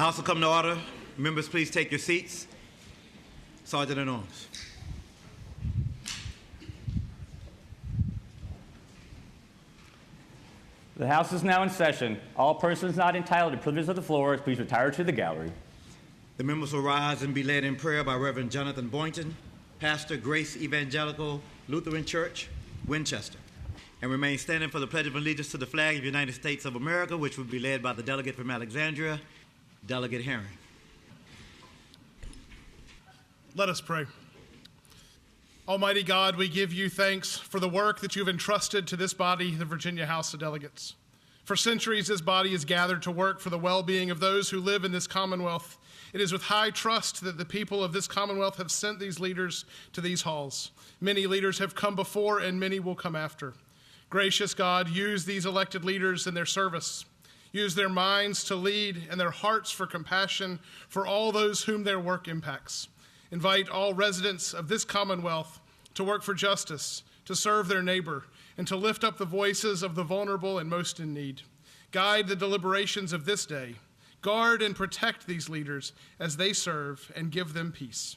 House will come to order. Members, please take your seats. Sergeant at Arms. The House is now in session. All persons not entitled to privilege of the floor, please retire to the gallery. The members will rise and be led in prayer by Reverend Jonathan Boynton, Pastor, Grace Evangelical Lutheran Church, Winchester, and remain standing for the Pledge of Allegiance to the flag of the United States of America, which will be led by the delegate from Alexandria, Delegate Herring. Let us pray. Almighty God, we give you thanks for the work that you've entrusted to this body, the Virginia House of Delegates. For centuries, this body has gathered to work for the well-being of those who live in this Commonwealth. It is with high trust that the people of this Commonwealth have sent these leaders to these halls. Many leaders have come before and many will come after. Gracious God, use these elected leaders in their service. Use their minds to lead and their hearts for compassion for all those whom their work impacts. Invite all residents of this Commonwealth to work for justice, to serve their neighbor, and to lift up the voices of the vulnerable and most in need. Guide the deliberations of this day. Guard and protect these leaders as they serve and give them peace.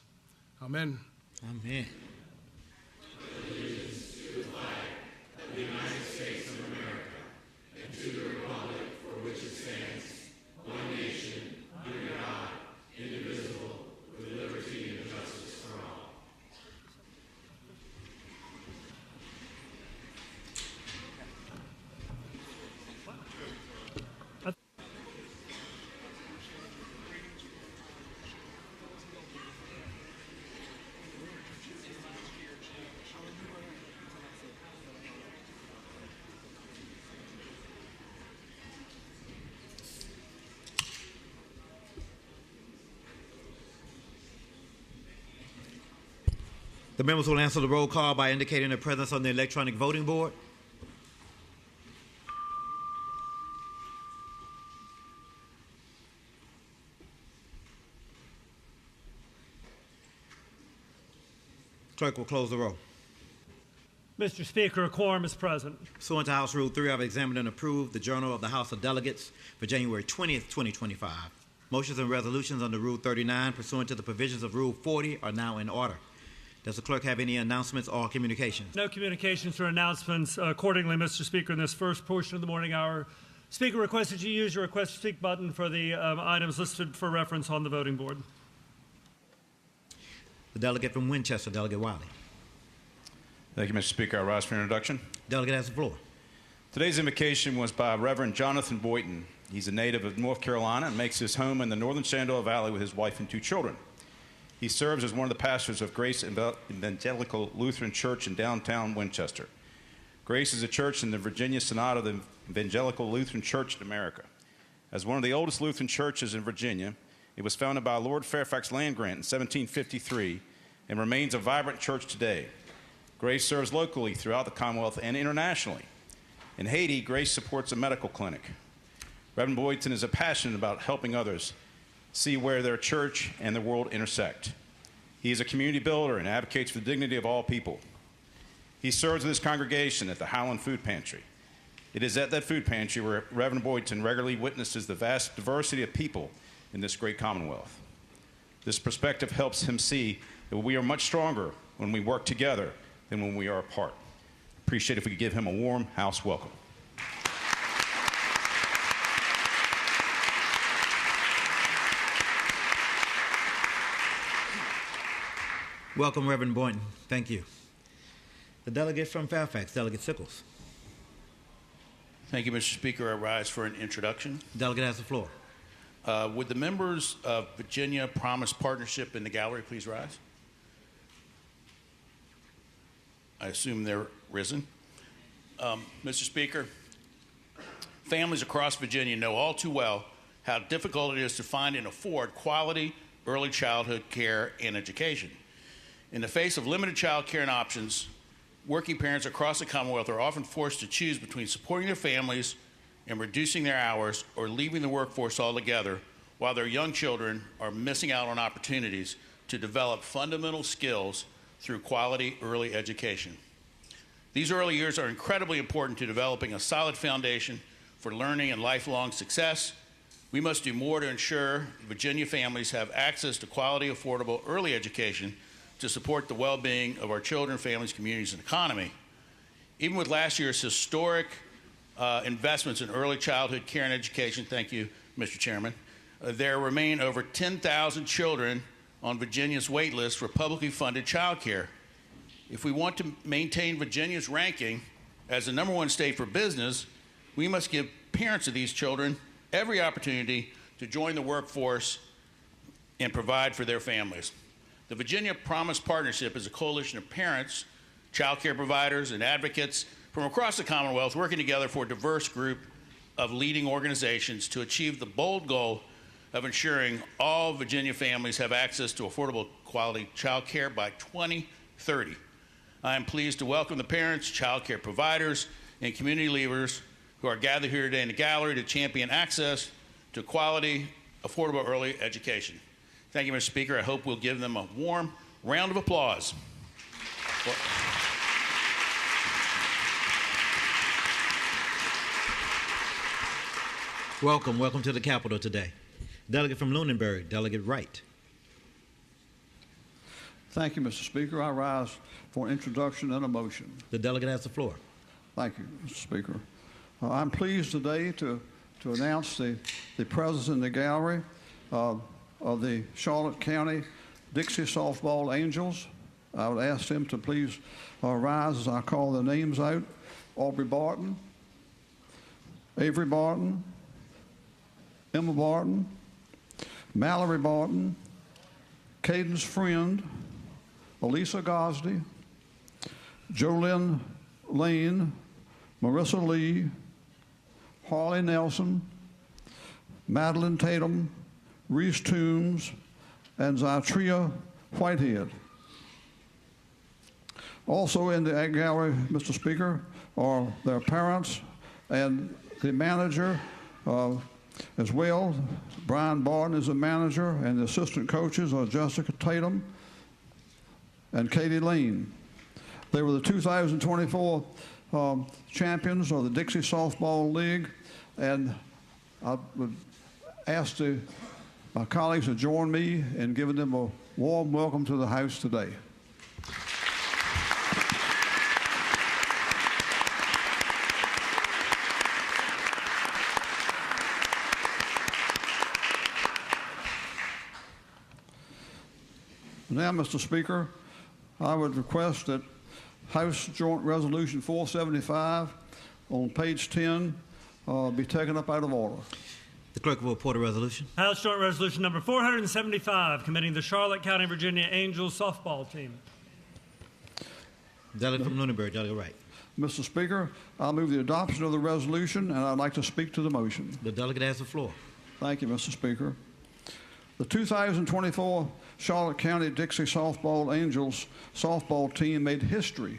Amen. Amen. Allegiance to the flag of the United States of America and to the republic for which it stands, one nation, under God, indivisible, with liberty and justice for all. The members will answer the roll call by indicating their presence on the electronic voting board. Clerk will close the roll. Mr. Speaker, a quorum is present. Pursuant to House Rule 3, I've examined and approved the Journal of the House of Delegates for January 20th, 2025. Motions and resolutions under Rule 39 pursuant to the provisions of Rule 40 are now in order. Does the clerk have any announcements or communications? No communications or announcements. Accordingly, Mr. Speaker, in this first portion of the morning hour, Speaker requests that you use your request to speak button for the items listed for reference on the voting board. The delegate from Winchester, Delegate Wiley. Thank you, Mr. Speaker. I rise for introduction. Delegate has the floor. Today's invocation was by Reverend Jonathan Boynton. He's a native of North Carolina and makes his home in the northern Shenandoah Valley with his wife and 2 children. He serves as one of the pastors of Grace Evangelical Lutheran Church in downtown Winchester. Grace is a church in the Virginia Synod of the Evangelical Lutheran Church in America. As one of the oldest Lutheran churches in Virginia, it was founded by Lord Fairfax land grant in 1753 and remains a vibrant church today. Grace serves locally throughout the Commonwealth and internationally. In Haiti, Grace supports a medical clinic. Reverend Boynton is passionate about helping others see where their church and the world intersect. He is a community builder and advocates for the dignity of all people. He serves with his congregation at the Highland Food Pantry. It is at that food pantry where Reverend Boynton regularly witnesses the vast diversity of people in this great Commonwealth. This perspective helps him see that we are much stronger when we work together than when we are apart. Appreciate it if we could give him a warm house welcome. Welcome, Reverend Boynton. Thank you. The delegate from Fairfax, Delegate Sickles. Thank you, Mr. Speaker. I rise for an introduction. Delegate has the floor. Would the members of Virginia Promise Partnership in the gallery please rise? I assume they're risen. Mr. Speaker, families across Virginia know all too well how difficult it is to find and afford quality early childhood care and education. In the face of limited child care and options, working parents across the Commonwealth are often forced to choose between supporting their families and reducing their hours or leaving the workforce altogether while their young children are missing out on opportunities to develop fundamental skills through quality early education. These early years are incredibly important to developing a solid foundation for learning and lifelong success, We must do more to ensure Virginia families have access to quality, affordable early education to support the well-being of our children, families, communities, and economy. Even with last year's historic investments in early childhood care and education, thank you, Mr. Chairman, there remain over 10,000 children on Virginia's wait list for publicly funded child care. If we want to maintain Virginia's ranking as the #1 state for business, we must give parents of these children every opportunity to join the workforce and provide for their families. The Virginia Promise Partnership is a coalition of parents, child care providers, and advocates from across the Commonwealth working together for a diverse group of leading organizations to achieve the bold goal of ensuring all Virginia families have access to affordable quality child care by 2030. I am pleased to welcome the parents, child care providers, and community leaders who are gathered here today in the gallery to champion access to quality, affordable early education. Thank you, Mr. Speaker. I hope we'll give them a warm round of applause. Welcome to the Capitol today. Delegate from Lunenburg, Delegate Wright. Thank you, Mr. Speaker. I rise for introduction and a motion. The delegate has the floor. Thank you, Mr. Speaker. I'm pleased today to announce the presence in the gallery of the Charlotte County Dixie Softball Angels. I would ask them to please rise as I call their names out. Aubrey Barton, Avery Barton, Emma Barton, Mallory Barton, Cadence Friend, Elisa Gosdy, Jolynn Lane, Marissa Lee, Harley Nelson, Madeline Tatum, Reese Toombs, and Zytria Whitehead. Also in the gallery, Mr. Speaker, are their parents and the manager as well. Brian Barton is the manager, and the assistant coaches are Jessica Tatum and Katie Lane. They were the 2024 champions of the Dixie Softball League, and I would ask my colleagues to join me in giving them a warm welcome to the House today. Now, Mr. Speaker, I would request that House Joint Resolution 475 on page 10 be taken up out of order. The clerk will report a resolution. House Joint Resolution number 475, committing the Charlotte County, Virginia Angels softball team. Delegate from Lunenburg, Delegate Wright. Mr. Speaker, I move the adoption of the resolution, and I'd like to speak to the motion. The delegate has the floor. Thank you, Mr. Speaker. The 2024 Charlotte County Dixie Softball Angels softball team made history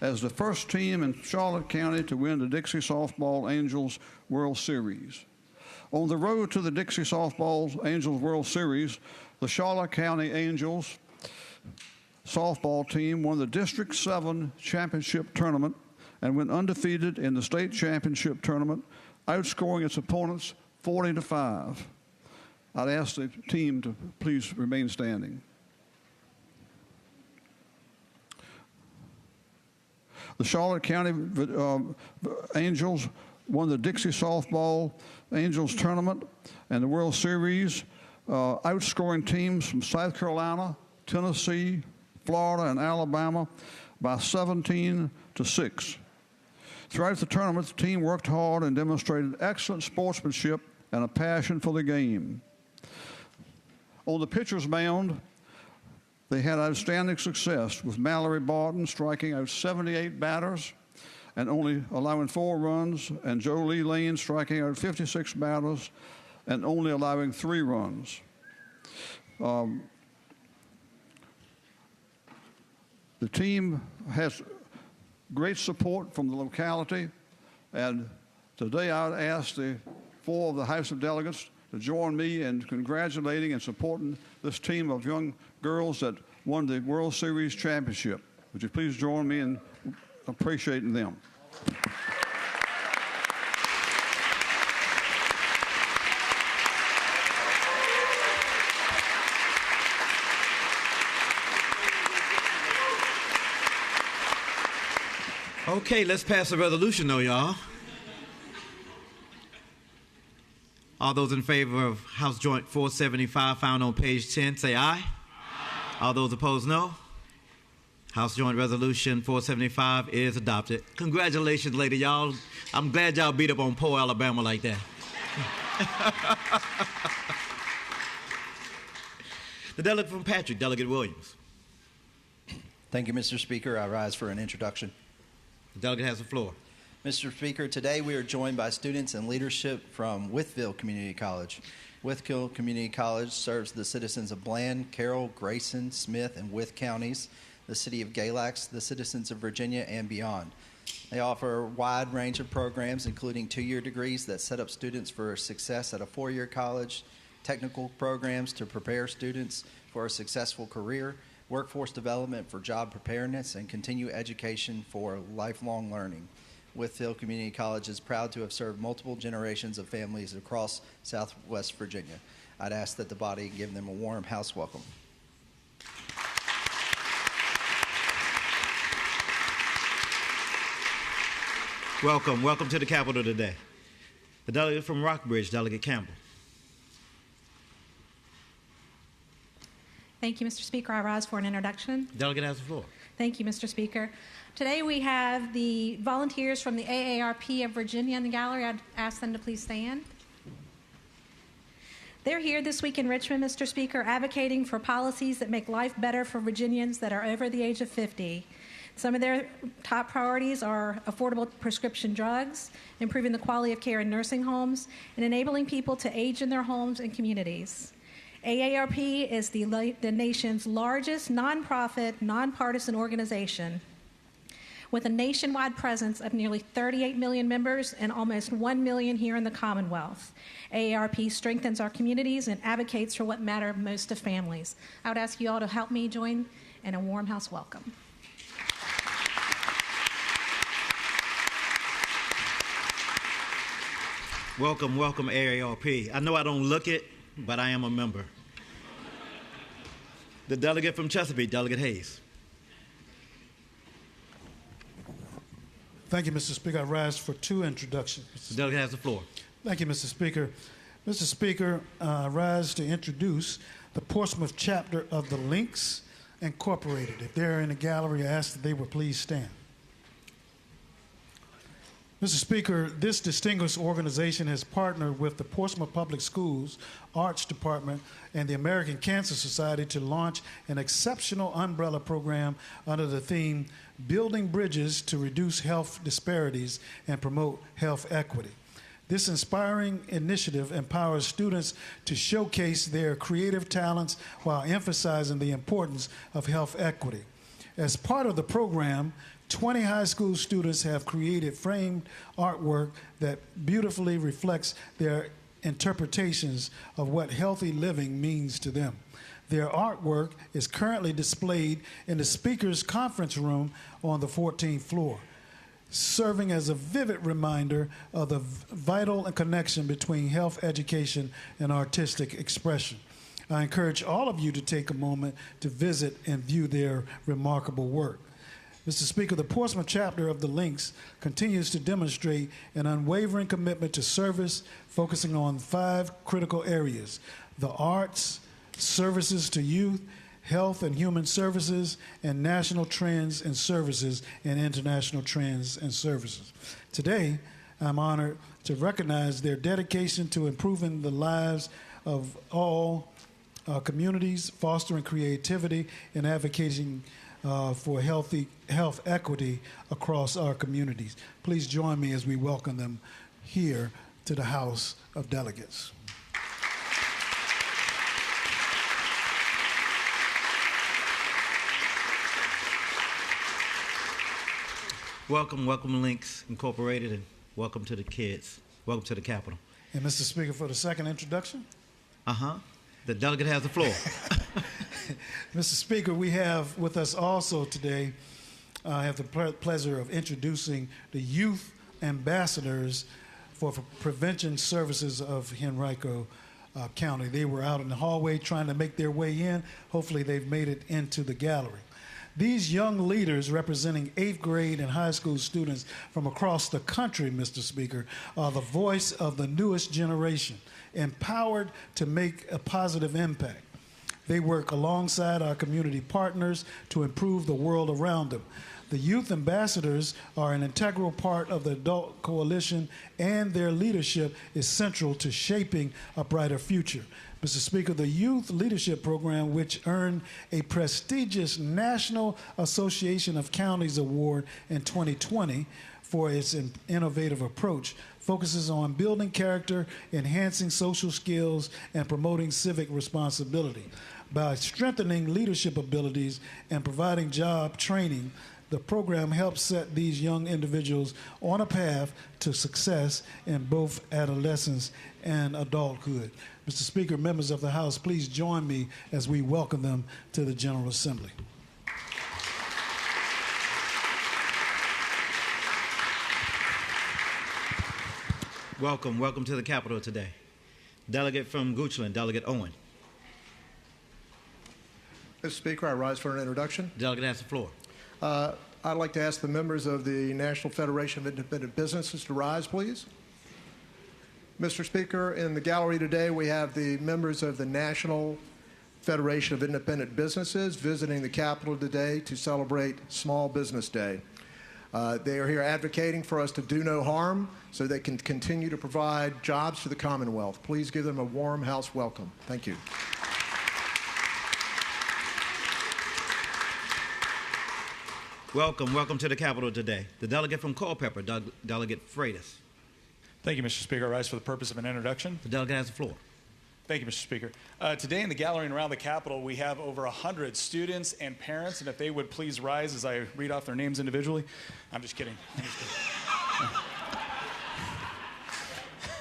as the first team in Charlotte County to win the Dixie Softball Angels World Series. On the road to the Dixie Softball Angels World Series, the Charlotte County Angels softball team won the District 7 championship tournament and went undefeated in the state championship tournament, outscoring its opponents 40-5. I'd ask the team to please remain standing. The Charlotte County Angels won the Dixie Softball Angels Tournament and the World Series, outscoring teams from South Carolina, Tennessee, Florida, and Alabama by 17-6. Throughout the tournament, the team worked hard and demonstrated excellent sportsmanship and a passion for the game. On the pitcher's mound, they had outstanding success, with Mallory Barton striking out 78 batters and only allowing 4 runs, and Jolie Lane striking out 56 batters and only allowing 3 runs. The team has great support from the locality, and today I would ask the 4 of the House of Delegates to join me in congratulating and supporting this team of young girls that won the World Series championship. Would you please join me in appreciating them? Okay, let's pass the resolution, though, y'all. All those in favor of House Joint 475 found on page 10, say aye. Aye. All those opposed, no. House Joint Resolution 475 is adopted. Congratulations, lady. Y'all, I'm glad y'all beat up on poor Alabama like that. The delegate from Patrick, Delegate Williams. Thank you, Mr. Speaker. I rise for an introduction. The delegate has the floor. Mr. Speaker, today we are joined by students and leadership from Wytheville Community College. Wytheville Community College serves the citizens of Bland, Carroll, Grayson, Smith, and Wythe counties, the city of Galax, the citizens of Virginia, and beyond. They offer a wide range of programs, including two-year degrees that set up students for success at a four-year college, technical programs to prepare students for a successful career, workforce development for job preparedness, and continue education for lifelong learning. Wytheville Community College is proud to have served multiple generations of families across Southwest Virginia. I'd ask that the body give them a warm house welcome. Welcome to the Capitol today. The delegate from Rockbridge, Delegate Campbell. Thank you, Mr. Speaker. I rise for an introduction. Delegate has the floor. Thank you, Mr. Speaker. Today we have the volunteers from the AARP of Virginia in the gallery. I'd ask them to please stand. They're here this week in Richmond, Mr. Speaker, advocating for policies that make life better for Virginians that are over the age of 50. Some of their top priorities are affordable prescription drugs, improving the quality of care in nursing homes, and enabling people to age in their homes and communities. AARP is the nation's largest nonprofit, nonpartisan organization with a nationwide presence of nearly 38 million members and almost 1 million here in the Commonwealth. AARP strengthens our communities and advocates for what matters most to families. I would ask you all to help me join in a warm house welcome. Welcome, AARP. I know I don't look it, but I am a member. The delegate from Chesapeake, Delegate Hayes. Thank you, Mr. Speaker. I rise for two introductions. The delegate has the floor. Thank you, Mr. Speaker. Mr. Speaker, I rise to introduce the Portsmouth chapter of the Links Incorporated. If they're in the gallery, I ask that they would please stand. Mr. Speaker, this distinguished organization has partnered with the Portsmouth Public Schools Arts Department and the American Cancer Society to launch an exceptional umbrella program under the theme Building Bridges to Reduce Health Disparities and Promote Health Equity. This inspiring initiative empowers students to showcase their creative talents while emphasizing the importance of health equity. As part of the program, 20 high school students have created framed artwork that beautifully reflects their interpretations of what healthy living means to them. Their artwork is currently displayed in the speaker's conference room on the 14th floor, serving as a vivid reminder of the vital connection between health education and artistic expression. I encourage all of you to take a moment to visit and view their remarkable work. Mr. Speaker, the Portsmouth chapter of the Links continues to demonstrate an unwavering commitment to service, focusing on 5 critical areas: the arts, services to youth, health and human services, and national trends and services and international trends and services. Today, I'm honored to recognize their dedication to improving the lives of all communities, fostering creativity, and advocating for health equity across our communities. Please join me as we welcome them here to the House of Delegates. Welcome, Links Incorporated, and welcome to the kids. Welcome to the Capitol. And Mr. Speaker, for the second introduction. The delegate has the floor. Mr. Speaker, we have with us also today, I have the pleasure of introducing the youth ambassadors for prevention services of Henrico County. They were out in the hallway trying to make their way in. Hopefully they've made it into the gallery. These young leaders, representing 8th grade and high school students from across the country, Mr. Speaker, are the voice of the newest generation, empowered to make a positive impact. They work alongside our community partners to improve the world around them. The youth ambassadors are an integral part of the adult coalition, and their leadership is central to shaping a brighter future. Mr. Speaker, the Youth Leadership Program, which earned a prestigious National Association of Counties Award in 2020 for its innovative approach, focuses on building character, enhancing social skills, and promoting civic responsibility. By strengthening leadership abilities and providing job training, the program helps set these young individuals on a path to success in both adolescence and adulthood. Mr. Speaker, members of the House, please join me as we welcome them to the General Assembly. Welcome to the Capitol today. Delegate from Goochland, Delegate Owen. Mr. Speaker, I rise for an introduction. Delegate has the floor. I'd like to ask the members of the National Federation of Independent Businesses to rise, please. Mr. Speaker, in the gallery today we have the members of the National Federation of Independent Businesses visiting the Capitol today to celebrate Small Business Day. They are here advocating for us to do no harm so they can continue to provide jobs to the Commonwealth. Please give them a warm House welcome. Thank you. Welcome to the Capitol today. The delegate from Culpeper, Delegate Freitas. Thank you, Mr. Speaker. I rise for the purpose of an introduction. The delegate has the floor. Thank you, Mr. Speaker. Today in the gallery and around the Capitol, we have over 100 students and parents, and if they would please rise as I read off their names individually. I'm just kidding.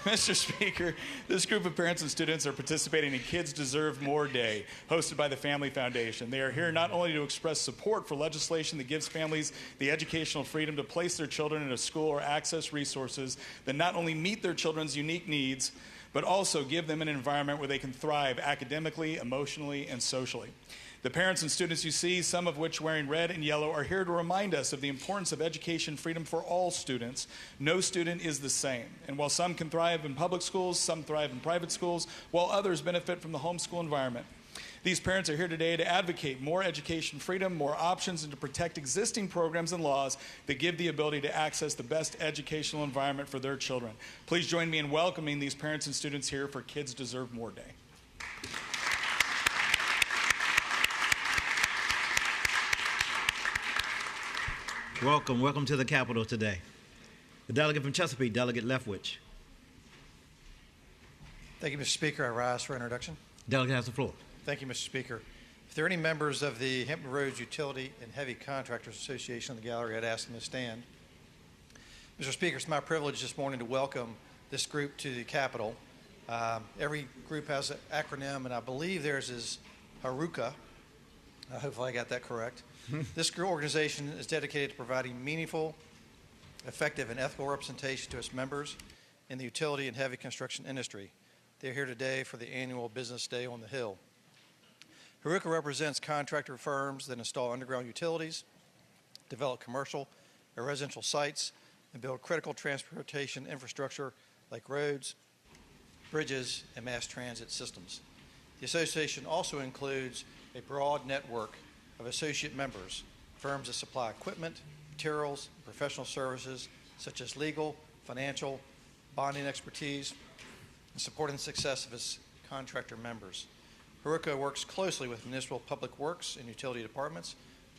Mr. Speaker, this group of parents and students are participating in Kids Deserve More Day, hosted by the Family Foundation. They are here not only to express support for legislation that gives families the educational freedom to place their children in a school or access resources that not only meet their children's unique needs, but also give them an environment where they can thrive academically, emotionally, and socially. The parents and students you see, some of which wearing red and yellow, are here to remind us of the importance of education freedom for all students. No student is the same. And while some can thrive in public schools, some thrive in private schools, while others benefit from the homeschool environment. These parents are here today to advocate more education freedom, more options, and to protect existing programs and laws that give the ability to access the best educational environment for their children. Please join me in welcoming these parents and students here for Kids Deserve More Day. Welcome to the Capitol today. The delegate from Chesapeake, Delegate Leftwich. Thank you, Mr. Speaker. I rise for introduction. Delegate has the floor. Thank you, Mr. Speaker. If there are any members of the Hampton Roads Utility and Heavy Contractors Association in the gallery, I'd ask them to stand. Mr. Speaker, it's my privilege this morning to welcome this group to the Capitol. Every group has an acronym, and I believe theirs is HARUCA. Hopefully I got that correct. This organization is dedicated to providing meaningful, effective, and ethical representation to its members in the utility and heavy construction industry. They're here today for the annual Business Day on the Hill. HARUCA represents contractor firms that install underground utilities, develop commercial or residential sites, and build critical transportation infrastructure like roads, bridges, and mass transit systems. The association also includes a broad network of associate members, firms that supply equipment, materials, and professional services such as legal, financial, bonding expertise, and supporting the success of its contractor members. HARUCA works closely with municipal public works and utility departments,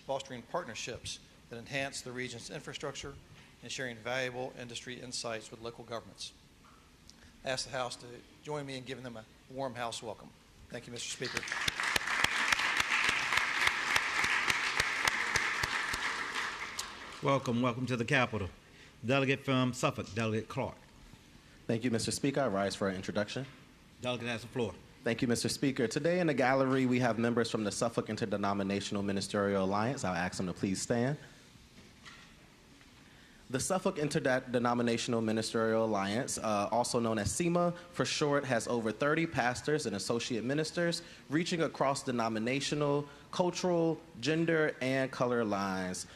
fostering partnerships that enhance the region's infrastructure and sharing valuable industry insights with local governments. I ask the House to join me in giving them a warm House welcome. Thank you, Mr. Speaker. Welcome to the Capitol. Delegate from Suffolk, Delegate Clark. Thank you, Mr. Speaker. I rise for an introduction. Delegate has the floor. Thank you, Mr. Speaker. Today in the gallery, we have members from the Suffolk Interdenominational Ministerial Alliance. I'll ask them to please stand. The Suffolk Interdenominational Ministerial Alliance, also known as SEMA for short, has over 30 pastors and associate ministers reaching across denominational, cultural, gender, and color lines.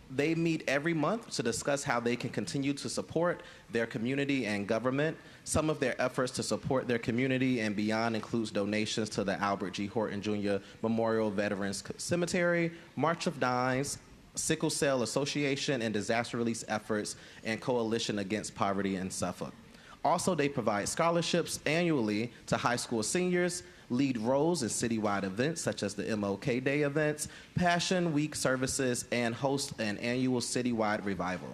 They meet every month to discuss how they can continue to support their community and government. Some of their efforts to support their community and beyond includes donations to the Albert G. Horton Jr. Memorial Veterans Cemetery, March of Dimes, Sickle Cell Association, and disaster relief efforts and Coalition Against Poverty in Suffolk. Also, they provide scholarships annually to high school seniors, lead roles in citywide events such as the MLK Day events, Passion Week services, and host an annual citywide revival.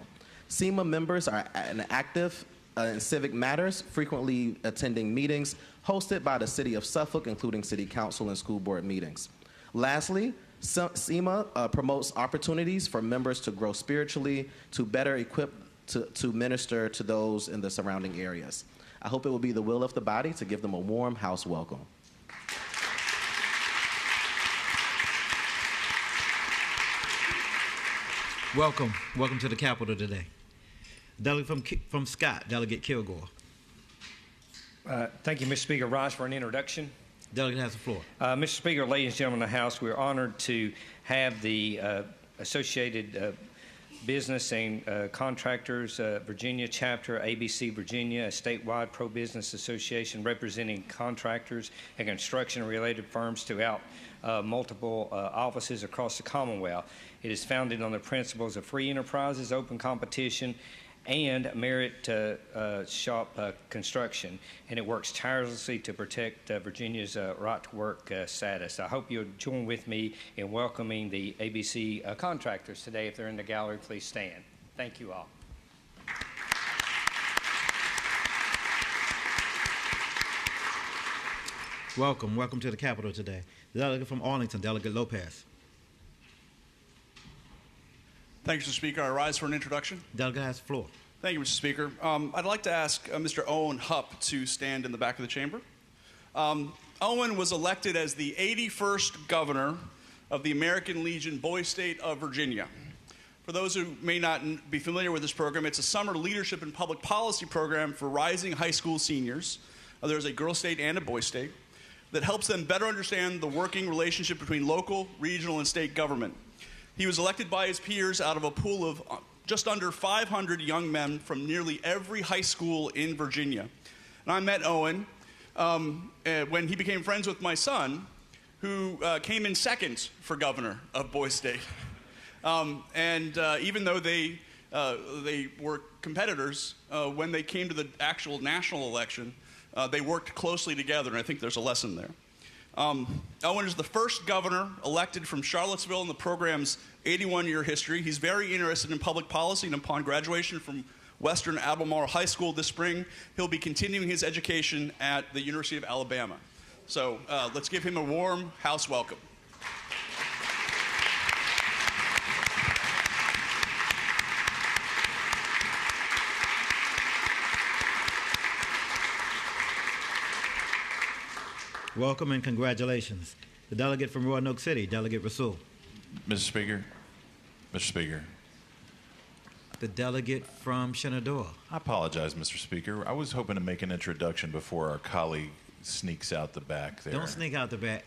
SEMA members are active in civic matters, frequently attending meetings hosted by the City of Suffolk, including City Council and school board meetings. Lastly, SEMA promotes opportunities for members to grow spiritually, to better equip to minister to those in the surrounding areas. I hope it will be the will of the body to give them a warm house welcome. Welcome to the Capitol today. Delegate from Scott, Delegate Kilgore. Thank you, Mr. Speaker. Rise for an introduction. Delegate has the floor. Mr. Speaker, ladies and gentlemen of the House, we're honored to have the Associated Business and Contractors Virginia Chapter, ABC Virginia, a statewide pro-business association representing contractors and construction-related firms throughout multiple offices across the Commonwealth. It is founded on the principles of free enterprises, open competition, and merit shop construction, and it works tirelessly to protect Virginia's right to work status. I hope you'll join with me in welcoming the ABC contractors today. If they're in the gallery, please stand. Thank you all. Welcome to the Capitol today. The delegate from Arlington, Delegate Lopez. Thank you, Mr. Speaker. I rise for an introduction. Delegate has the floor. Thank you, Mr. Speaker. I'd like to ask Mr. Owen Hupp to stand in the back of the chamber. Owen was elected as the 81st governor of the American Legion Boys State of Virginia. For those who may not be familiar with this program, it's a summer leadership and public policy program for rising high school seniors. There's a girls' state and a boys' state that helps them better understand the working relationship between local, regional, and state government. He was elected by his peers out of a pool of just under 500 young men from nearly every high school in Virginia. And I met Owen when he became friends with my son, who came in second for governor of Boys State. Even though they were competitors, when they came to the actual national election, they worked closely together, and I think there's a lesson there. Owen is the first governor elected from Charlottesville in the program's 81-year history. He's very interested in public policy, and upon graduation from Western Albemarle High School this spring, he'll be continuing his education at the University of Alabama. So let's give him a warm house welcome. Welcome and congratulations. The delegate from Roanoke City, Delegate Rasul. Mr. Speaker. The delegate from Shenandoah. I apologize, Mr. Speaker. I was hoping to make an introduction before our colleague sneaks out the back there. Don't sneak out the back.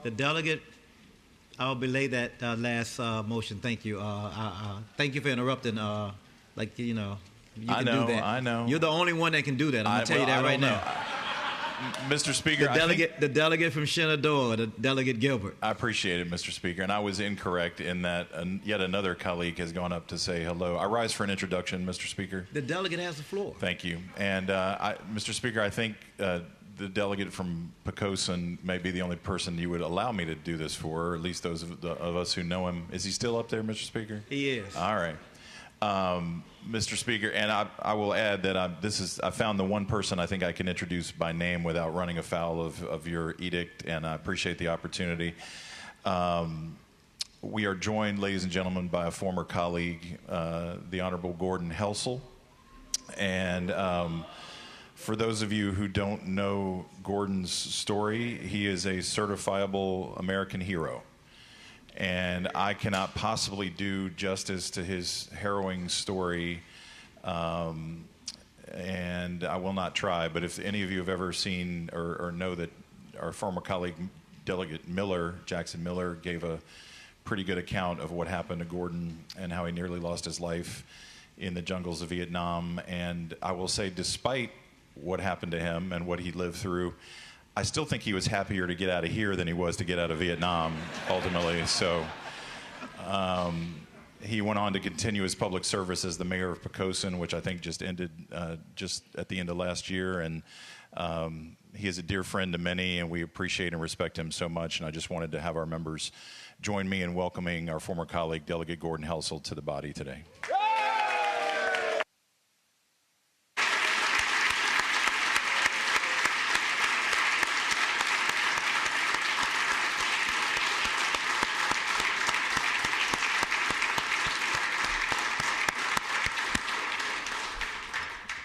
The delegate, I'll belay that last motion. Thank you. Thank you for interrupting. You can do that. I know. You're the only one that can do that. I'm going to tell you that right now. Mr. Speaker, the delegate from Shenandoah, the Delegate Gilbert. I appreciate it, Mr. Speaker, and I was incorrect in that yet another colleague has gone up to say hello. I rise for an introduction, Mr. Speaker. The delegate has the floor. Thank you. And, Mr. Speaker, I think the delegate from Poquoson may be the only person you would allow me to do this for, or at least those of us who know him. Is he still up there, Mr. Speaker? He is. All right. Mr. Speaker, and I will add that I found the one person I think I can introduce by name without running afoul of your edict, and I appreciate the opportunity. We are joined, ladies and gentlemen, by a former colleague, the Honorable Gordon Helsel. And for those of you who don't know Gordon's story, he is a certifiable American hero. And I cannot possibly do justice to his harrowing story, and I will not try. But if any of you have ever seen or know that our former colleague, Delegate Miller, Jackson Miller, gave a pretty good account of what happened to Gordon and how he nearly lost his life in the jungles of Vietnam. And I will say, despite what happened to him and what he lived through, I still think he was happier to get out of here than he was to get out of Vietnam, ultimately. So he went on to continue his public service as the mayor of Poquoson, which I think just ended just at the end of last year. And he is a dear friend to many, and we appreciate and respect him so much. And I just wanted to have our members join me in welcoming our former colleague, Delegate Gordon Helsel, to the body today.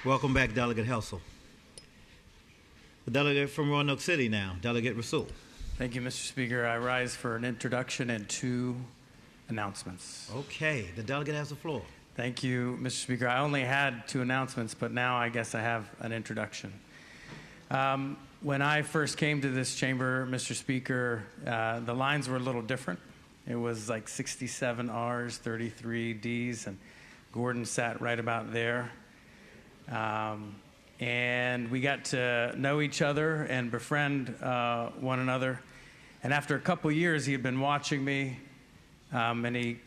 Welcome back, Delegate Helsel. The delegate from Roanoke City now, Delegate Rasul. Thank you, Mr. Speaker. I rise for an introduction and 2 announcements. Okay, the delegate has the floor. Thank you, Mr. Speaker. I only had 2 announcements, but now I guess I have an introduction. When I first came to this chamber, Mr. Speaker, the lines were a little different. It was like 67 R's, 33 D's, and Gordon sat right about there. And we got to know each other and befriend one another. And after a couple years, he had been watching me, and he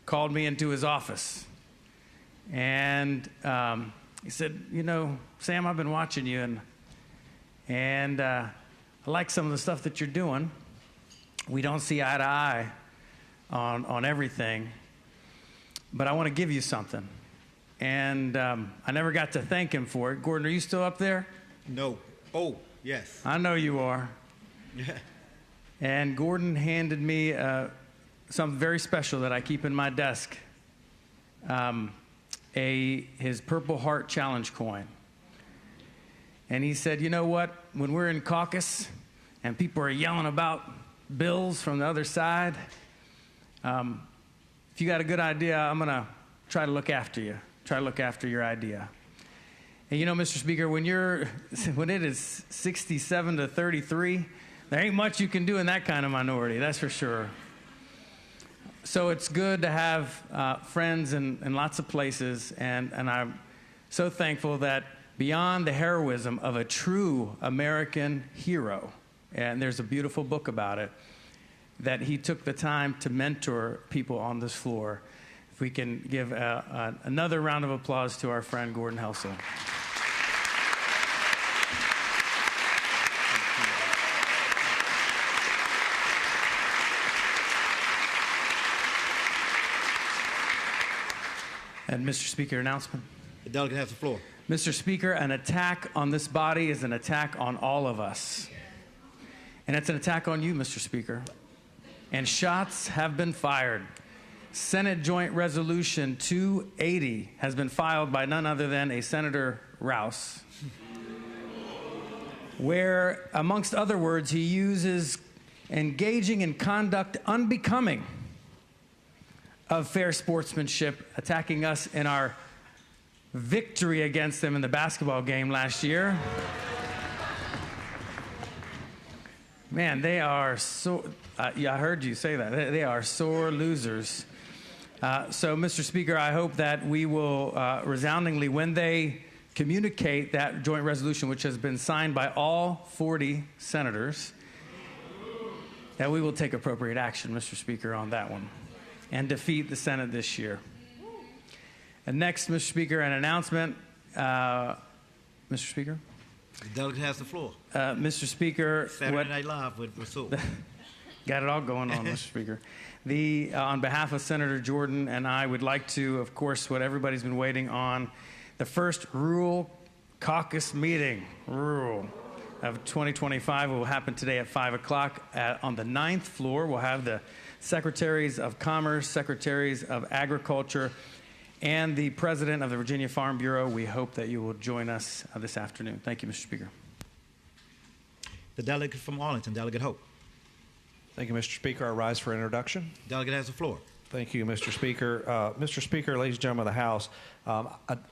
called me into his office. And he said, "You know, Sam, I've been watching you, and I like some of the stuff that you're doing. We don't see eye to eye on everything, but I want to give you something." And I never got to thank him for it. Gordon, are you still up there? No. Oh, yes. I know you are. Yeah. And Gordon handed me something very special that I keep in my desk, his Purple Heart Challenge coin. And he said, "You know what? When we're in caucus and people are yelling about bills from the other side, if you got a good idea, I'm going to try to look after you. Try to look after your idea." And you know, Mr. Speaker, when it is 67 to 33, there ain't much you can do in that kind of minority, that's for sure. So it's good to have friends in lots of places, and I'm so thankful that beyond the heroism of a true American hero, and there's a beautiful book about it, that he took the time to mentor people on this floor. If we can give another round of applause to our friend Gordon Helsel. And Mr. Speaker, announcement. The delegate has the floor. Mr. Speaker, an attack on this body is an attack on all of us. And it's an attack on you, Mr. Speaker. And shots have been fired. Senate Joint Resolution 280 has been filed by none other than a Senator Rouse, where, amongst other words, he uses engaging in conduct unbecoming of fair sportsmanship, attacking us in our victory against them in the basketball game last year. Man, they are so, yeah, I heard you say that. They are sore losers. So, Mr. Speaker, I hope that we will resoundingly, when they communicate that joint resolution, which has been signed by all 40 senators, that we will take appropriate action, Mr. Speaker, on that one and defeat the Senate this year. And next, Mr. Speaker, an announcement. Mr. Speaker? The delegate has the floor. Mr. Speaker. Saturday Night Live with Rasul. Got it all going on, Mr. Speaker. On behalf of Senator Jordan and I would like to, of course, what everybody's been waiting on, the first rural caucus meeting, of 2025 will happen today at 5 o'clock. On the 9th floor, we'll have the Secretaries of Commerce, Secretaries of Agriculture, and the President of the Virginia Farm Bureau. We hope that you will join us this afternoon. Thank you, Mr. Speaker. The delegate from Arlington, Delegate Hope. Thank you, Mr. Speaker. I rise for introduction. Delegate has the floor. Thank you, Mr. Speaker. Mr. Speaker, ladies and gentlemen of the House,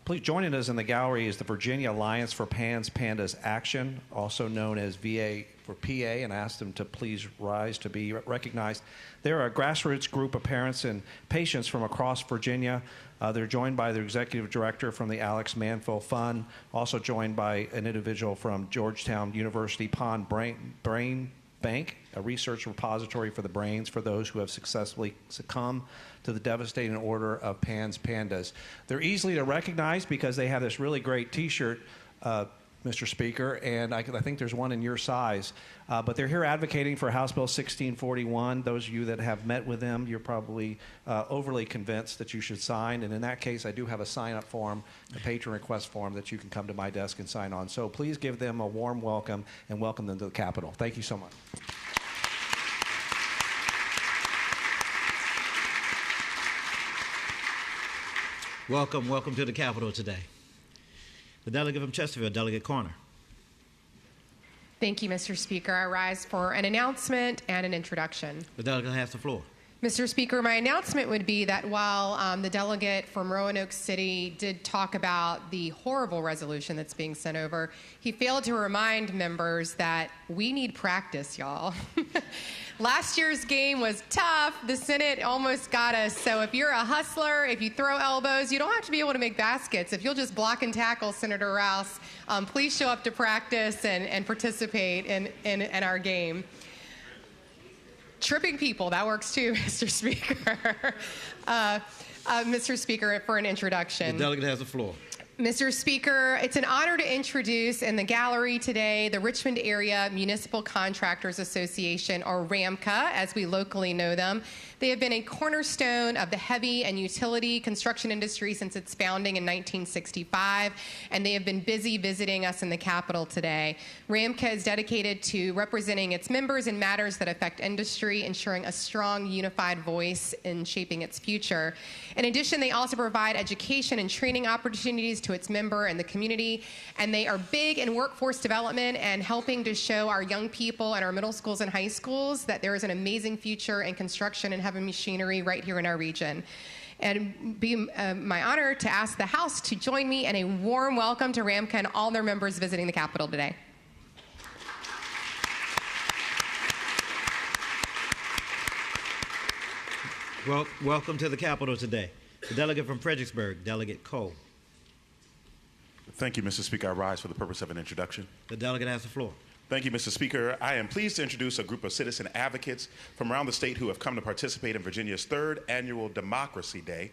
please joining us in the gallery is the Virginia Alliance for Pandas Action, also known as VA for PA, and I asked them to please rise to be recognized. They're a grassroots group of parents and patients from across Virginia. They're joined by their executive director from the Alex Manville Fund, also joined by an individual from Georgetown University Pond Brain Bank, a research repository for the brains for those who have successfully succumbed to the devastating order of pandas. They're easily to recognize because they have this really great T-shirt, Mr. Speaker, and I think there's one in your size. But they're here advocating for House Bill 1641. Those of you that have met with them, you're probably overly convinced that you should sign. And in that case, I do have a sign-up form, a patron request form that you can come to my desk and sign on. So please give them a warm welcome and welcome them to the Capitol. Thank you so much. Welcome to the Capitol today. The delegate from Chesterfield, Delegate Corner. Thank you, Mr. Speaker. I rise for an announcement and an introduction. The delegate has the floor. Mr. Speaker, my announcement would be that while the delegate from Roanoke City did talk about the horrible resolution that's being sent over, he failed to remind members that we need practice, y'all. Last year's game was tough. The Senate almost got us. So if you're a hustler, if you throw elbows, you don't have to be able to make baskets. If you'll just block and tackle Senator Rouse, please show up to practice and participate in our game. Tripping people, that works too, Mr. Speaker. Mr. Speaker, for an introduction. The delegate has the floor. Mr. Speaker, it's an honor to introduce in the gallery today the Richmond Area Municipal Contractors Association, or RAMCA, as we locally know them. They have been a cornerstone of the heavy and utility construction industry since its founding in 1965, and they have been busy visiting us in the Capitol today. RAMCA is dedicated to representing its members in matters that affect industry, ensuring a strong, unified voice in shaping its future. In addition, they also provide education and training opportunities to its member and the community, and they are big in workforce development and helping to show our young people and our middle schools and high schools that there is an amazing future in construction and heavy machinery right here in our region. And it'd be my honor to ask the House to join me in a warm welcome to RAMCA and all their members visiting the Capitol today. Well, welcome to the Capitol today. The delegate from Fredericksburg, Delegate Cole. Thank you, Mr. Speaker. I rise for the purpose of an introduction. The delegate has the floor. Thank you, Mr. Speaker. I am pleased to introduce a group of citizen advocates from around the state who have come to participate in Virginia's third annual Democracy Day.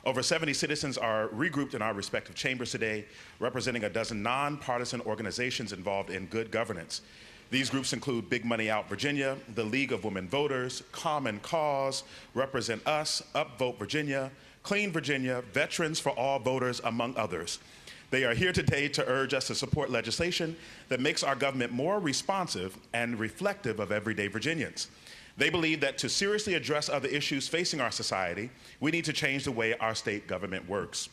Over 70 citizens are regrouped in our respective chambers today, representing a dozen nonpartisan organizations involved in good governance. These groups include Big Money Out Virginia, the League of Women Voters, Common Cause, Represent Us, Upvote Virginia, Clean Virginia, Veterans for All Voters, among others. They are here today to urge us to support legislation that makes our government more responsive and reflective of everyday Virginians. They believe that to seriously address other issues facing our society, we need to change the way our state government works.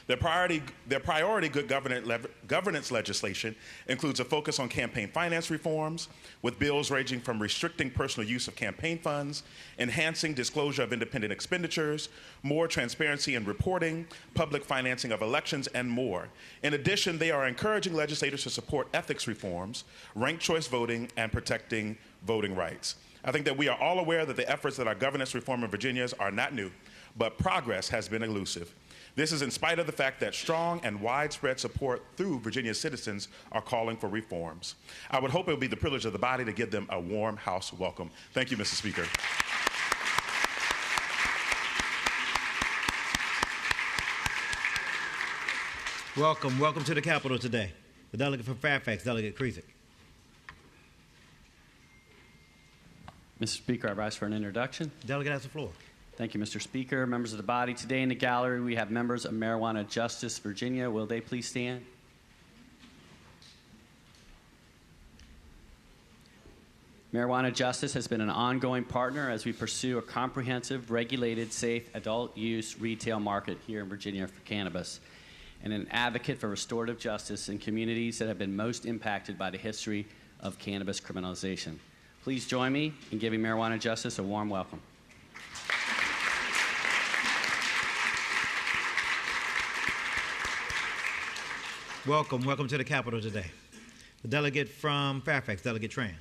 Their priority good governance legislation includes a focus on campaign finance reforms, with bills ranging from restricting personal use of campaign funds, enhancing disclosure of independent expenditures, more transparency in reporting, public financing of elections, and more. In addition, they are encouraging legislators to support ethics reforms, ranked choice voting, and protecting voting rights. I think that we are all aware that the efforts that our governance reform in Virginia are not new, but progress has been elusive. This is in spite of the fact that strong and widespread support through Virginia's citizens are calling for reforms. I would hope it would be the privilege of the body to give them a warm House welcome. Thank you, Mr. Speaker. Welcome to the Capitol today. The delegate from Fairfax, Delegate Krizik. Mr. Speaker, I rise for an introduction. The delegate has the floor. Thank you, Mr. Speaker. Members of the body, today in the gallery we have members of Marijuana Justice Virginia. Will they please stand? Marijuana Justice has been an ongoing partner as we pursue a comprehensive, regulated, safe adult use retail market here in Virginia for cannabis, and an advocate for restorative justice in communities that have been most impacted by the history of cannabis criminalization. Please join me in giving Marijuana Justice a warm welcome. Welcome to the Capitol today. The delegate from Fairfax, Delegate Tran.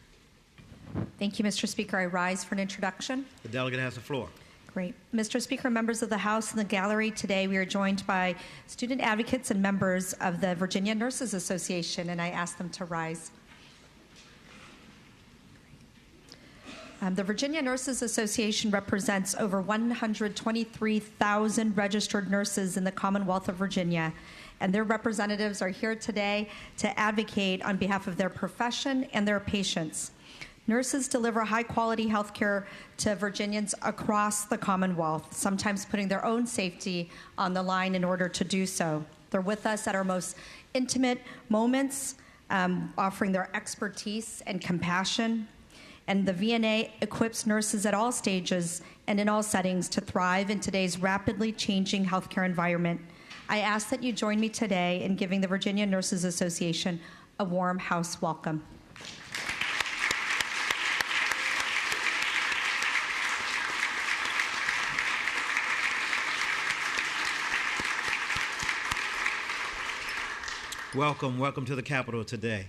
Thank you, Mr. Speaker. I rise for an introduction. The delegate has the floor. Great. Mr. Speaker, members of the House and the gallery, today we are joined by student advocates and members of the Virginia Nurses Association, and I ask them to rise. The Virginia Nurses Association represents over 123,000 registered nurses in the Commonwealth of Virginia, and their representatives are here today to advocate on behalf of their profession and their patients. Nurses deliver high-quality health care to Virginians across the Commonwealth, sometimes putting their own safety on the line in order to do so. They're with us at our most intimate moments, offering their expertise and compassion. And the VNA equips nurses at all stages and in all settings to thrive in today's rapidly changing healthcare environment. I ask that you join me today in giving the Virginia Nurses Association a warm house welcome. Welcome to the Capitol today.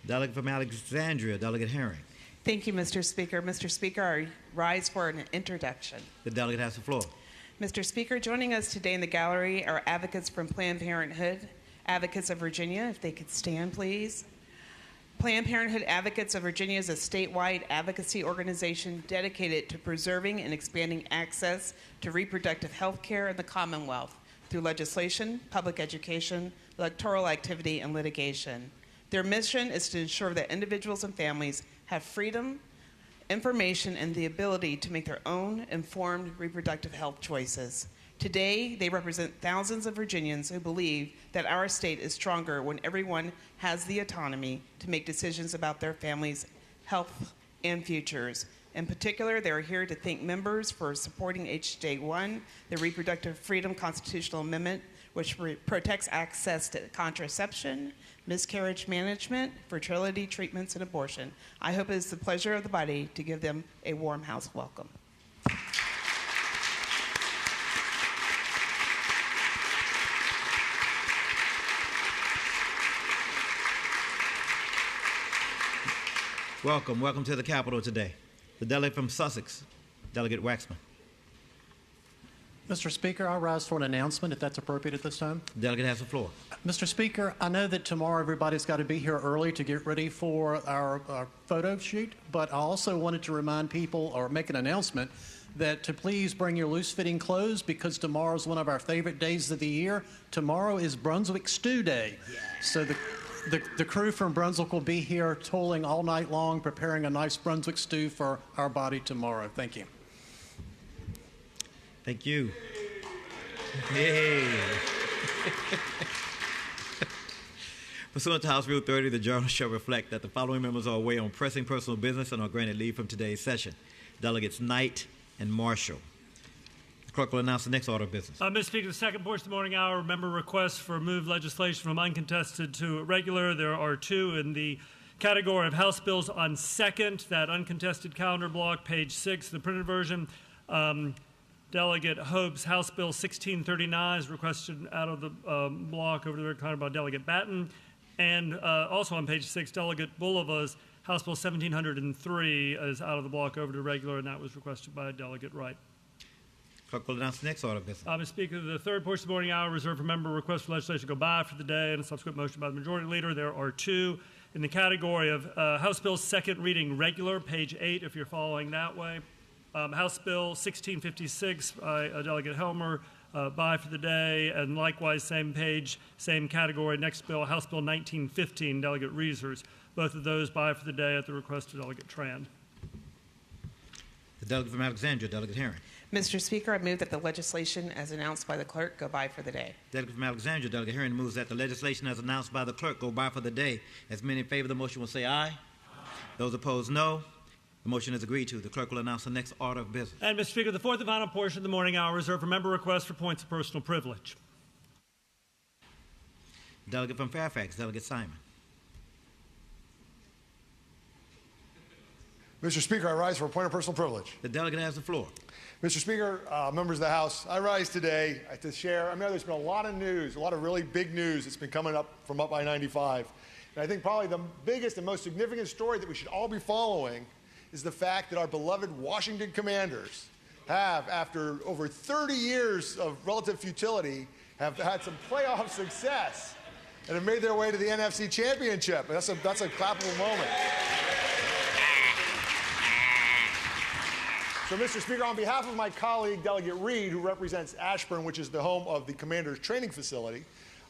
Delegate from Alexandria, Delegate Herring. Thank you, Mr. Speaker. Mr. Speaker, I rise for an introduction. The delegate has the floor. Mr. Speaker, joining us today in the gallery are advocates from Planned Parenthood, Advocates of Virginia, if they could stand, please. Planned Parenthood Advocates of Virginia is a statewide advocacy organization dedicated to preserving and expanding access to reproductive health care in the Commonwealth through legislation, public education, electoral activity, and litigation. Their mission is to ensure that individuals and families have freedom, information, and the ability to make their own informed reproductive health choices. Today, they represent thousands of Virginians who believe that our state is stronger when everyone has the autonomy to make decisions about their family's health and futures. In particular, they are here to thank members for supporting HJ 1, the Reproductive Freedom Constitutional Amendment, which protects access to contraception, miscarriage management, fertility treatments, and abortion. I hope it is the pleasure of the body to give them a warm house welcome. Welcome to the Capitol today. The delegate from Sussex, Delegate Waxman. Mr. Speaker, I'll rise for an announcement, if that's appropriate at this time. The delegate has the floor. Mr. Speaker, I know that tomorrow everybody's got to be here early to get ready for our photo shoot, but I also wanted to remind people or make an announcement that to please bring your loose-fitting clothes because tomorrow is one of our favorite days of the year. Tomorrow is Brunswick Stew Day. Yeah. So the crew from Brunswick will be here toiling all night long, preparing a nice Brunswick stew for our body tomorrow. Thank you. Thank you. Hey. Pursuant to House Rule 30, the journal shall reflect that the following members are away on pressing personal business and are granted leave from today's session. Delegates Knight and Marshall. The clerk will announce the next order of business. Mr. Speaker, the second portion of the morning hour, member requests for moved legislation from uncontested to regular. There are two in the category of House bills on second, that uncontested calendar block, page 6, the printed version. Delegate Hope's House Bill 1639 is requested out of the block over there, kind of by Delegate Batten. And also on page 6, Delegate Bulliva's House Bill 1703 is out of the block over to regular, and that was requested by Delegate Wright. Clerk will announce the next order of business. Mr. Speaker, the third portion of the morning hour reserved for member requests for legislation to go by for the day and a subsequent motion by the majority leader. There are two in the category of House Bill second reading regular, page 8, if you're following that way. House Bill 1656 by Delegate Helmer, by for the day, and likewise same page, same category. Next bill, House Bill 1915, Delegate Reesers. Both of those by for the day at the request of Delegate Tran. The delegate from Alexandria, Delegate Herring. Mr. Speaker, I move that the legislation as announced by the clerk go by for the day. Delegate from Alexandria, Delegate Herring, moves that the legislation as announced by the clerk go by for the day. As many in favor of the motion will say aye. Aye. Those opposed, no. The motion is agreed to. The clerk will announce the next order of business. And, Mr. Speaker, the fourth and final portion of the morning hour reserved for member requests for points of personal privilege. Delegate from Fairfax, Delegate Simon. Mr. Speaker, I rise for a point of personal privilege. The delegate has the floor. Mr. Speaker, members of the House, I rise today to share. I know there's been a lot of news, a lot of really big news that's been coming up from up I-95. And I think probably the biggest and most significant story that we should all be following is the fact that our beloved Washington Commanders have, after over 30 years of relative futility, have had some playoff success and have made their way to the NFC Championship. That's a clappable moment. So, Mr. Speaker, on behalf of my colleague, Delegate Reed, who represents Ashburn, which is the home of the Commanders training facility,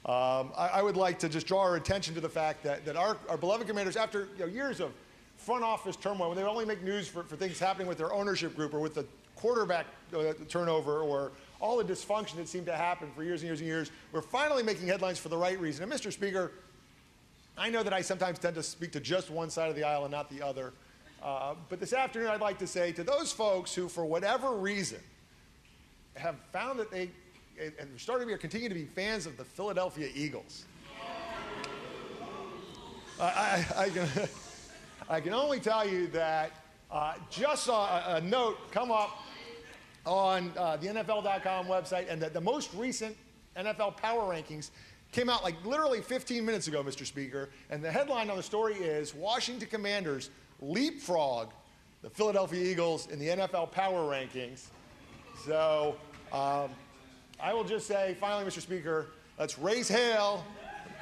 I would like to just draw our attention to the fact that our beloved Commanders, after years of front office turmoil, when they only make news for things happening with their ownership group or with the quarterback turnover or all the dysfunction that seemed to happen for years and years and years, we're finally making headlines for the right reason. And, Mr. Speaker, I know that I sometimes tend to speak to just one side of the aisle and not the other. But this afternoon, I'd like to say to those folks who, for whatever reason, have found that they and started to be or continue to be fans of the Philadelphia Eagles, I can only tell you that just saw a note come up on the NFL.com website, and that the most recent NFL power rankings came out like literally 15 minutes ago, Mr. Speaker. And the headline on the story is Washington Commanders leapfrog the Philadelphia Eagles in the NFL power rankings. So I will just say, finally, Mr. Speaker, let's raise hail.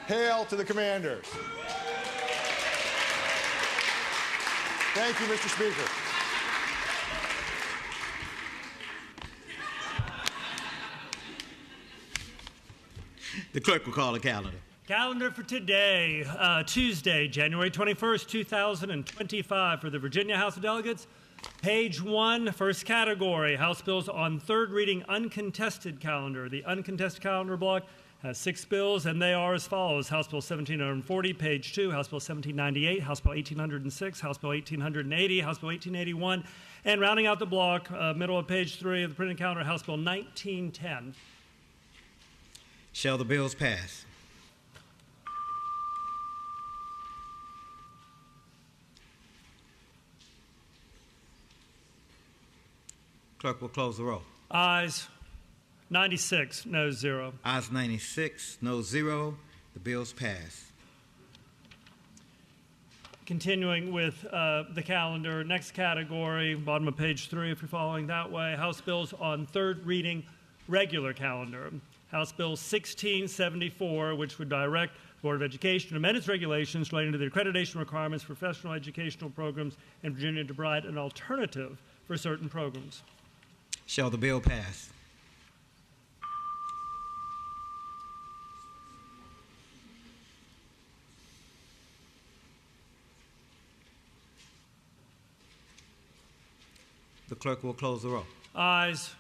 Hail to the Commanders. Thank you, Mr. Speaker. The clerk will call the calendar. Calendar for today, Tuesday, January 21st, 2025, for the Virginia House of Delegates. Page 1, first category, House bills on third reading uncontested calendar. The uncontested calendar block has 6 bills, and they are as follows. House Bill 1740, page 2, House Bill 1798, House Bill 1806, House Bill 1880, House Bill 1881, and rounding out the block, middle of page 3 of the printed calendar, House Bill 1910. Shall the bills pass? Clerk will close the roll. Ayes 96, noes 0. Ayes 96, noes 0. The bills pass. Continuing with the calendar, next category, bottom of page 3 if you're following that way, House bills on third reading regular calendar. House Bill 1674, which would direct the Board of Education to amend its regulations relating to the accreditation requirements for professional educational programs in Virginia to provide an alternative for certain programs. Shall the bill pass? The clerk will close the roll. Ayes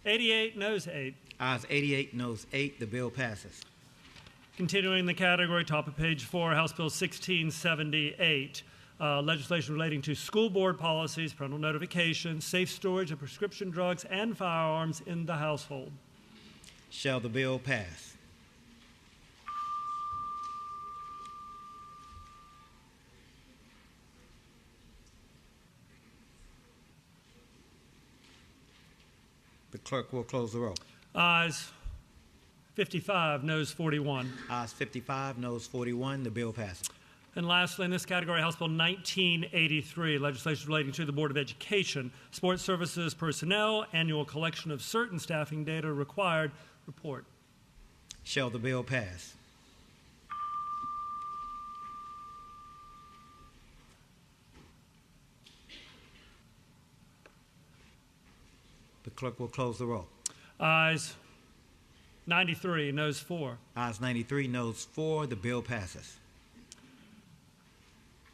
88, noes 8. Ayes 88, noes 8. The bill passes. Continuing the category, top of page 4, House Bill 1678, legislation relating to school board policies, parental notification, safe storage of prescription drugs and firearms in the household. Shall the bill pass? The clerk will close the roll. Ayes 55, noes 41. Ayes 55, noes 41. The bill passes. And lastly, in this category, House Bill 1983, legislation relating to the Board of Education, sports services personnel, annual collection of certain staffing data required, report. Shall the bill pass? The clerk will close the roll. Ayes 93, noes 4. Ayes 93, noes 4. The bill passes.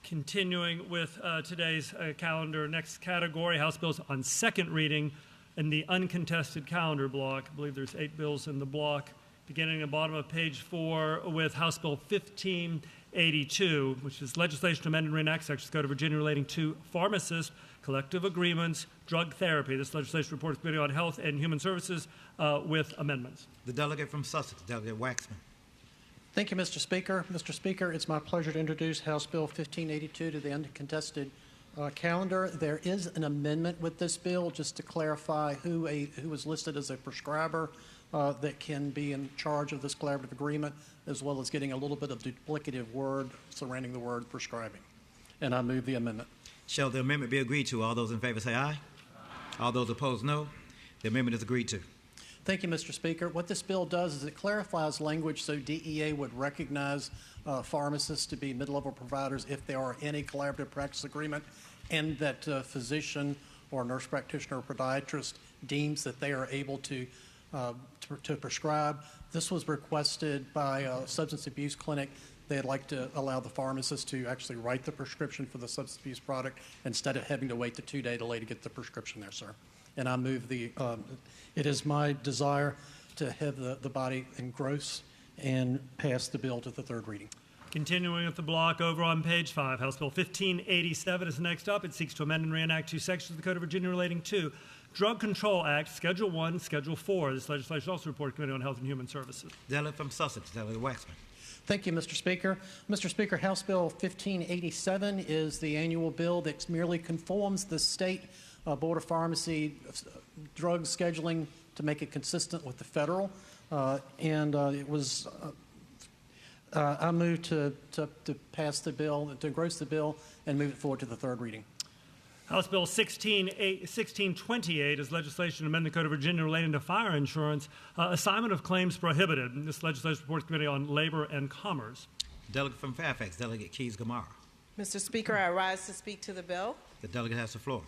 Continuing with today's calendar, next category, House bills on second reading in the uncontested calendar block. I believe there's 8 bills in the block, beginning at the bottom of page 4 with House Bill 1582, which is legislation to amend and reenact Sections Code of Virginia relating to pharmacists, collective agreements, drug therapy. This legislation reports Committee on Health and Human Services with amendments. The delegate from Sussex, Delegate Waxman. Thank you, Mr. Speaker. Mr. Speaker, it's my pleasure to introduce House Bill 1582 to the uncontested calendar. There is an amendment with this bill just to clarify who is listed as a prescriber that can be in charge of this collaborative agreement, as well as getting a little bit of duplicative word surrounding the word prescribing. And I move the amendment. Shall the amendment be agreed to? All those in favor say aye. All those opposed, no. The amendment is agreed to. Thank you, Mr. Speaker. What this bill does is it clarifies language so DEA would recognize pharmacists to be mid-level providers if they are in a collaborative practice agreement, and that physician or nurse practitioner or podiatrist deems that they are able to prescribe. This was requested by a substance abuse clinic. They'd like to allow the pharmacist to actually write the prescription for the substance abuse product instead of having to wait the 2-day delay to get the prescription there, sir. And I move it is my desire to have the body engross and pass the bill to the third reading. Continuing with the block over on page 5, House Bill 1587 is next up. It seeks to amend and reenact 2 sections of the Code of Virginia relating to Drug Control Act, Schedule 1, Schedule 4. This legislation also reported to Committee on Health and Human Services. Delegate from Sussex, Delegate Waxman. Thank you, Mr. Speaker. Mr. Speaker, House Bill 1587 is the annual bill that merely conforms the state Board of Pharmacy drug scheduling to make it consistent with the federal. It was I move to pass the bill, to engross the bill, and move it forward to the third reading. House Bill 1628 is legislation to amend the Code of Virginia relating to fire insurance, assignment of claims prohibited. This legislation reports to the Committee on Labor and Commerce. Delegate from Fairfax, Delegate Keys-Gamarra. Mr. Speaker, I rise to speak to the bill. The delegate has the floor.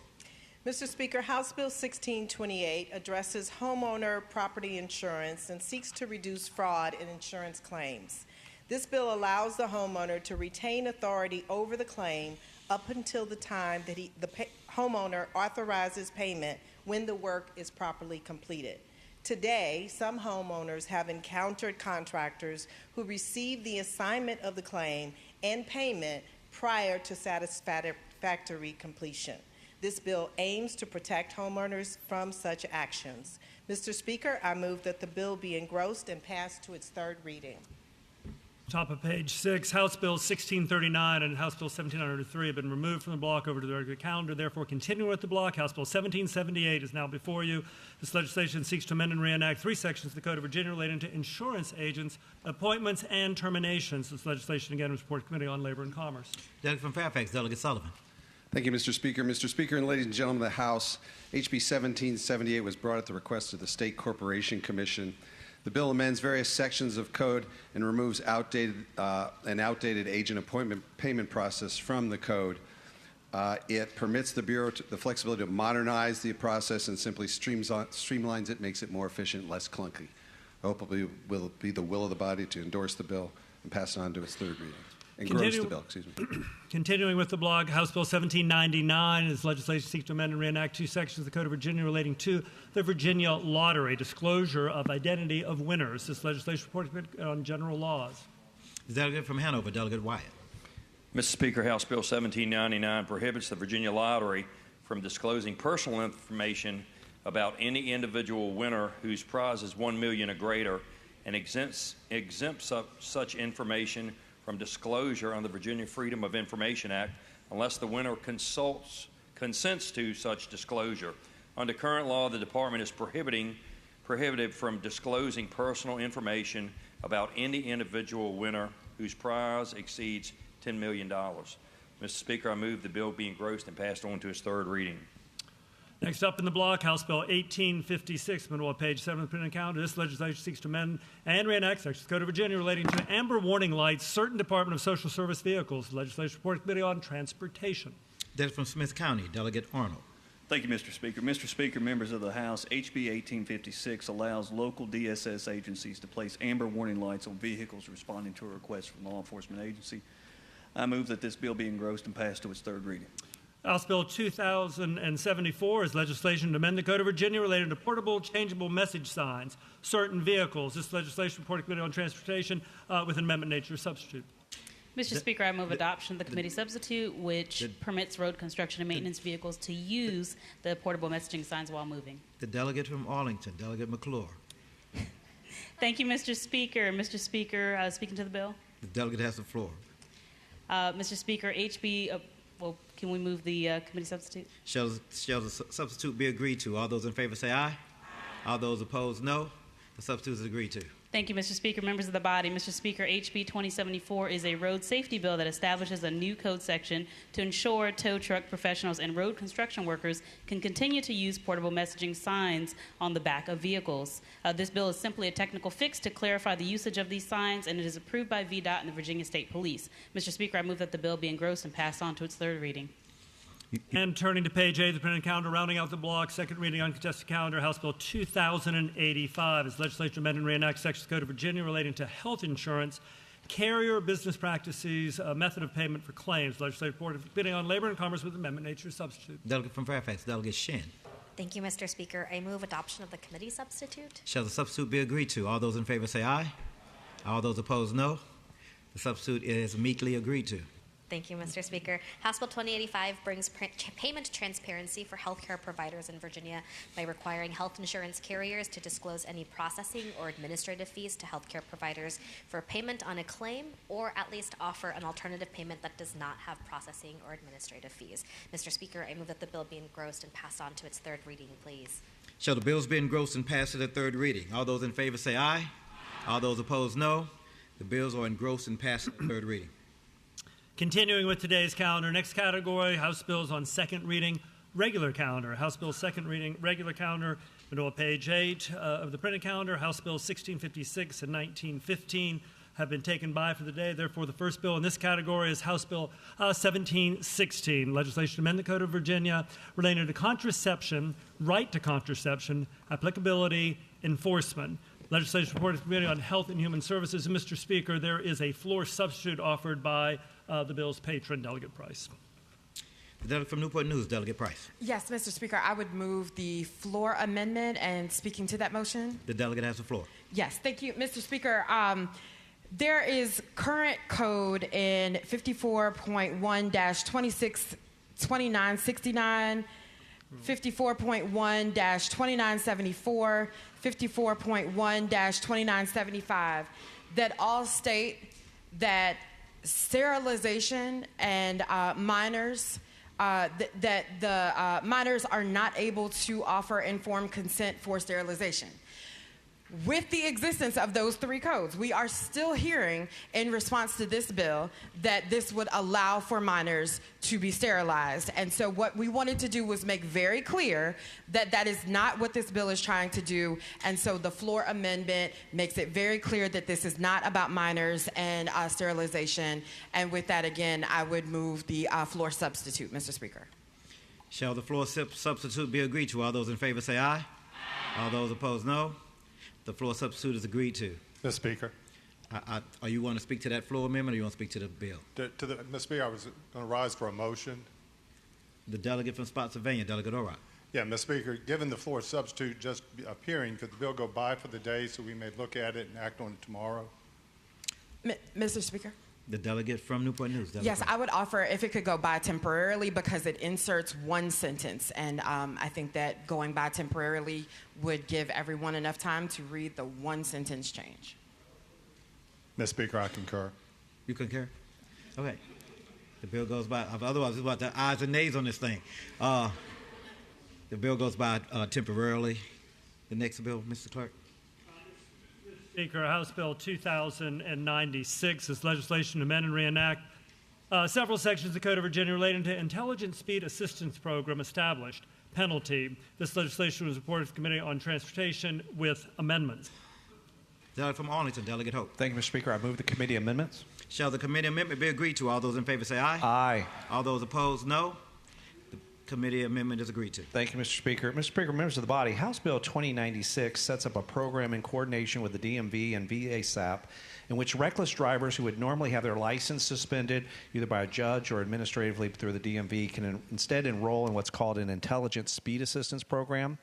Mr. Speaker, House Bill 1628 addresses homeowner property insurance and seeks to reduce fraud in insurance claims. This bill allows the homeowner to retain authority over the claim up until the time that the homeowner authorizes payment when the work is properly completed. Today, some homeowners have encountered contractors who receive the assignment of the claim and payment prior to satisfactory completion. This bill aims to protect homeowners from such actions. Mr. Speaker, I move that the bill be engrossed and passed to its third reading. Top of page 6, House Bill 1639 and House Bill 1703 have been removed from the block over to the regular calendar. Therefore, continuing with the block, House Bill 1778 is now before you. This legislation seeks to amend and reenact 3 sections of the Code of Virginia relating to insurance agents, appointments, and terminations. This legislation, again, was reported to the Committee on Labor and Commerce. Delegate from Fairfax, Delegate Sullivan. Thank you, Mr. Speaker. Mr. Speaker and ladies and gentlemen of the House, HB 1778 was brought at the request of the State Corporation Commission. The bill amends various sections of code and removes an outdated agent appointment payment process from the code. It permits the Bureau the flexibility to modernize the process and simply streamlines it, makes it more efficient, less clunky. I hope it will be the will of the body to endorse the bill and pass it on to its third reading. Engross the bill, excuse me. Continuing with the block, House Bill 1799 is legislation seeks to amend and reenact 2 sections of the Code of Virginia relating to the Virginia Lottery, disclosure of identity of winners. This legislation reported on general laws. The delegate from Hanover, Delegate Wyatt. Mr. Speaker, House Bill 1799 prohibits the Virginia Lottery from disclosing personal information about any individual winner whose prize is $1 million or greater, and exempts such information from disclosure on the Virginia Freedom of Information Act unless the winner consents to such disclosure. Under current law, the Department is prohibited from disclosing personal information about any individual winner whose prize exceeds $10 million. Mr. Speaker, I move the bill be engrossed and passed on to its third reading. Next up in the block, House Bill 1856, middle of page 7 of the printed calendar. This legislation seeks to amend and reenact sections of the Code of Virginia relating to amber warning lights, certain Department of Social Service vehicles. Legislation reported to the Committee on Transportation. Delegate from Smith County, Delegate Arnold. Thank you, Mr. Speaker. Mr. Speaker, members of the House, HB 1856 allows local DSS agencies to place amber warning lights on vehicles responding to a request from a law enforcement agency. I move that this bill be engrossed and passed to its third reading. House Bill 2074 is legislation to amend the Code of Virginia related to portable, changeable message signs, certain vehicles. This legislation reported to the Committee on Transportation with an amendment nature substitute. Mr. Speaker, I move adoption of the committee substitute, which permits road construction and maintenance vehicles to use the portable messaging signs while moving. The delegate from Arlington, Delegate McClure. Thank you, Mr. Speaker. Mr. Speaker, speaking to the bill. The delegate has the floor. Mr. Speaker, HB well, can we move the committee substitute? Shall the substitute be agreed to? All those in favor say aye. All those opposed, no. The substitute is agreed to. Thank you, Mr. Speaker. Members of the body, Mr. Speaker, HB 2074 is a road safety bill that establishes a new code section to ensure tow truck professionals and road construction workers can continue to use portable messaging signs on the back of vehicles. This bill is simply a technical fix to clarify the usage of these signs, and it is approved by VDOT and the Virginia State Police. Mr. Speaker, I move that the bill be engrossed and passed on to its third reading. And turning to page 8 of the printed calendar, rounding out the block, second reading uncontested calendar, House Bill 2085 is legislation to amend and reenact sections of the Code of Virginia relating to health insurance, carrier business practices, method of payment for claims. Legislative Board of Committee on Labor and Commerce with amendment nature substitute. Delegate from Fairfax, Delegate Shin. Thank you, Mr. Speaker. I move adoption of the committee substitute. Shall the substitute be agreed to? All those in favor say aye. All those opposed, no. The substitute is meekly agreed to. Thank you, Mr. Speaker. House Bill 2085 brings payment transparency for healthcare providers in Virginia by requiring health insurance carriers to disclose any processing or administrative fees to healthcare providers for payment on a claim, or at least offer an alternative payment that does not have processing or administrative fees. Mr. Speaker, I move that the bill be engrossed and passed on to its third reading, please. Shall the bills be engrossed and passed to the third reading? All those in favor say aye. All those opposed, no. The bills are engrossed and passed to the third reading. Continuing with today's calendar, next category, House bills on second reading, regular calendar. House bill second reading, regular calendar, middle of page 8 of the printed calendar. House bills 1656 and 1915 have been taken by for the day. Therefore, the first bill in this category is House Bill 1716, legislation to amend the Code of Virginia relating to contraception, right to contraception, applicability, enforcement. Legislation reported to the Committee on Health and Human Services. And Mr. Speaker, there is a floor substitute offered by the bill's patron, Delegate Price. The delegate from Newport News, Delegate Price. Yes, Mr. Speaker, I would move the floor amendment, and speaking to that motion. The delegate has the floor. Yes, thank you, Mr. Speaker. There is current code in 54.1-2969, 54.1-2974, 54.1-2975 that all state that sterilization and minors, that the minors are not able to offer informed consent for sterilization. With the existence of those three codes, we are still hearing in response to this bill that this would allow for minors to be sterilized. And so what we wanted to do was make very clear that that is not what this bill is trying to do. And so the floor amendment makes it very clear that this is not about minors and sterilization. And with that, again, I would move the floor substitute, Mr. Speaker. Shall the floor substitute be agreed to? All those in favor say aye. All those opposed, no. The floor substitute is agreed to. Mr. Speaker. Are you want to speak to that floor amendment, or you want to speak to the bill? Mr. Speaker, I was going to rise for a motion. The delegate from Spotsylvania, Delegate Orrock. Yeah, Mr. Speaker, given the floor substitute just appearing, could the bill go by for the day so we may look at it and act on it tomorrow? Mr. Speaker? The delegate from Newport News. Delegate Yes, Price. I would offer if it could go by temporarily because it inserts one sentence. And I think that going by temporarily would give everyone enough time to read the one sentence change. Mr. Speaker, I concur. You concur? Okay. The bill goes by. Otherwise, it's about the ayes and nays on this thing. The bill goes by temporarily. The next bill, Mr. Clerk. Speaker, House Bill 2096 is legislation to amend and reenact several sections of the Code of Virginia relating to Intelligent Speed Assistance Program established penalty. This legislation was reported to the Committee on Transportation with amendments. Delegate from Arlington, Delegate Hope. Thank you, Mr. Speaker. I move the committee amendments. Shall the committee amendment be agreed to? All those in favor say aye. Aye. All those opposed, no. The committee amendment is agreed to. Thank you, Mr. Speaker. Mr. Speaker, members of the body, House Bill 2096 sets up a program in coordination with the DMV and VASAP in which reckless drivers who would normally have their license suspended either by a judge or administratively through the DMV can instead enroll in what's called an Intelligent Speed Assistance Program.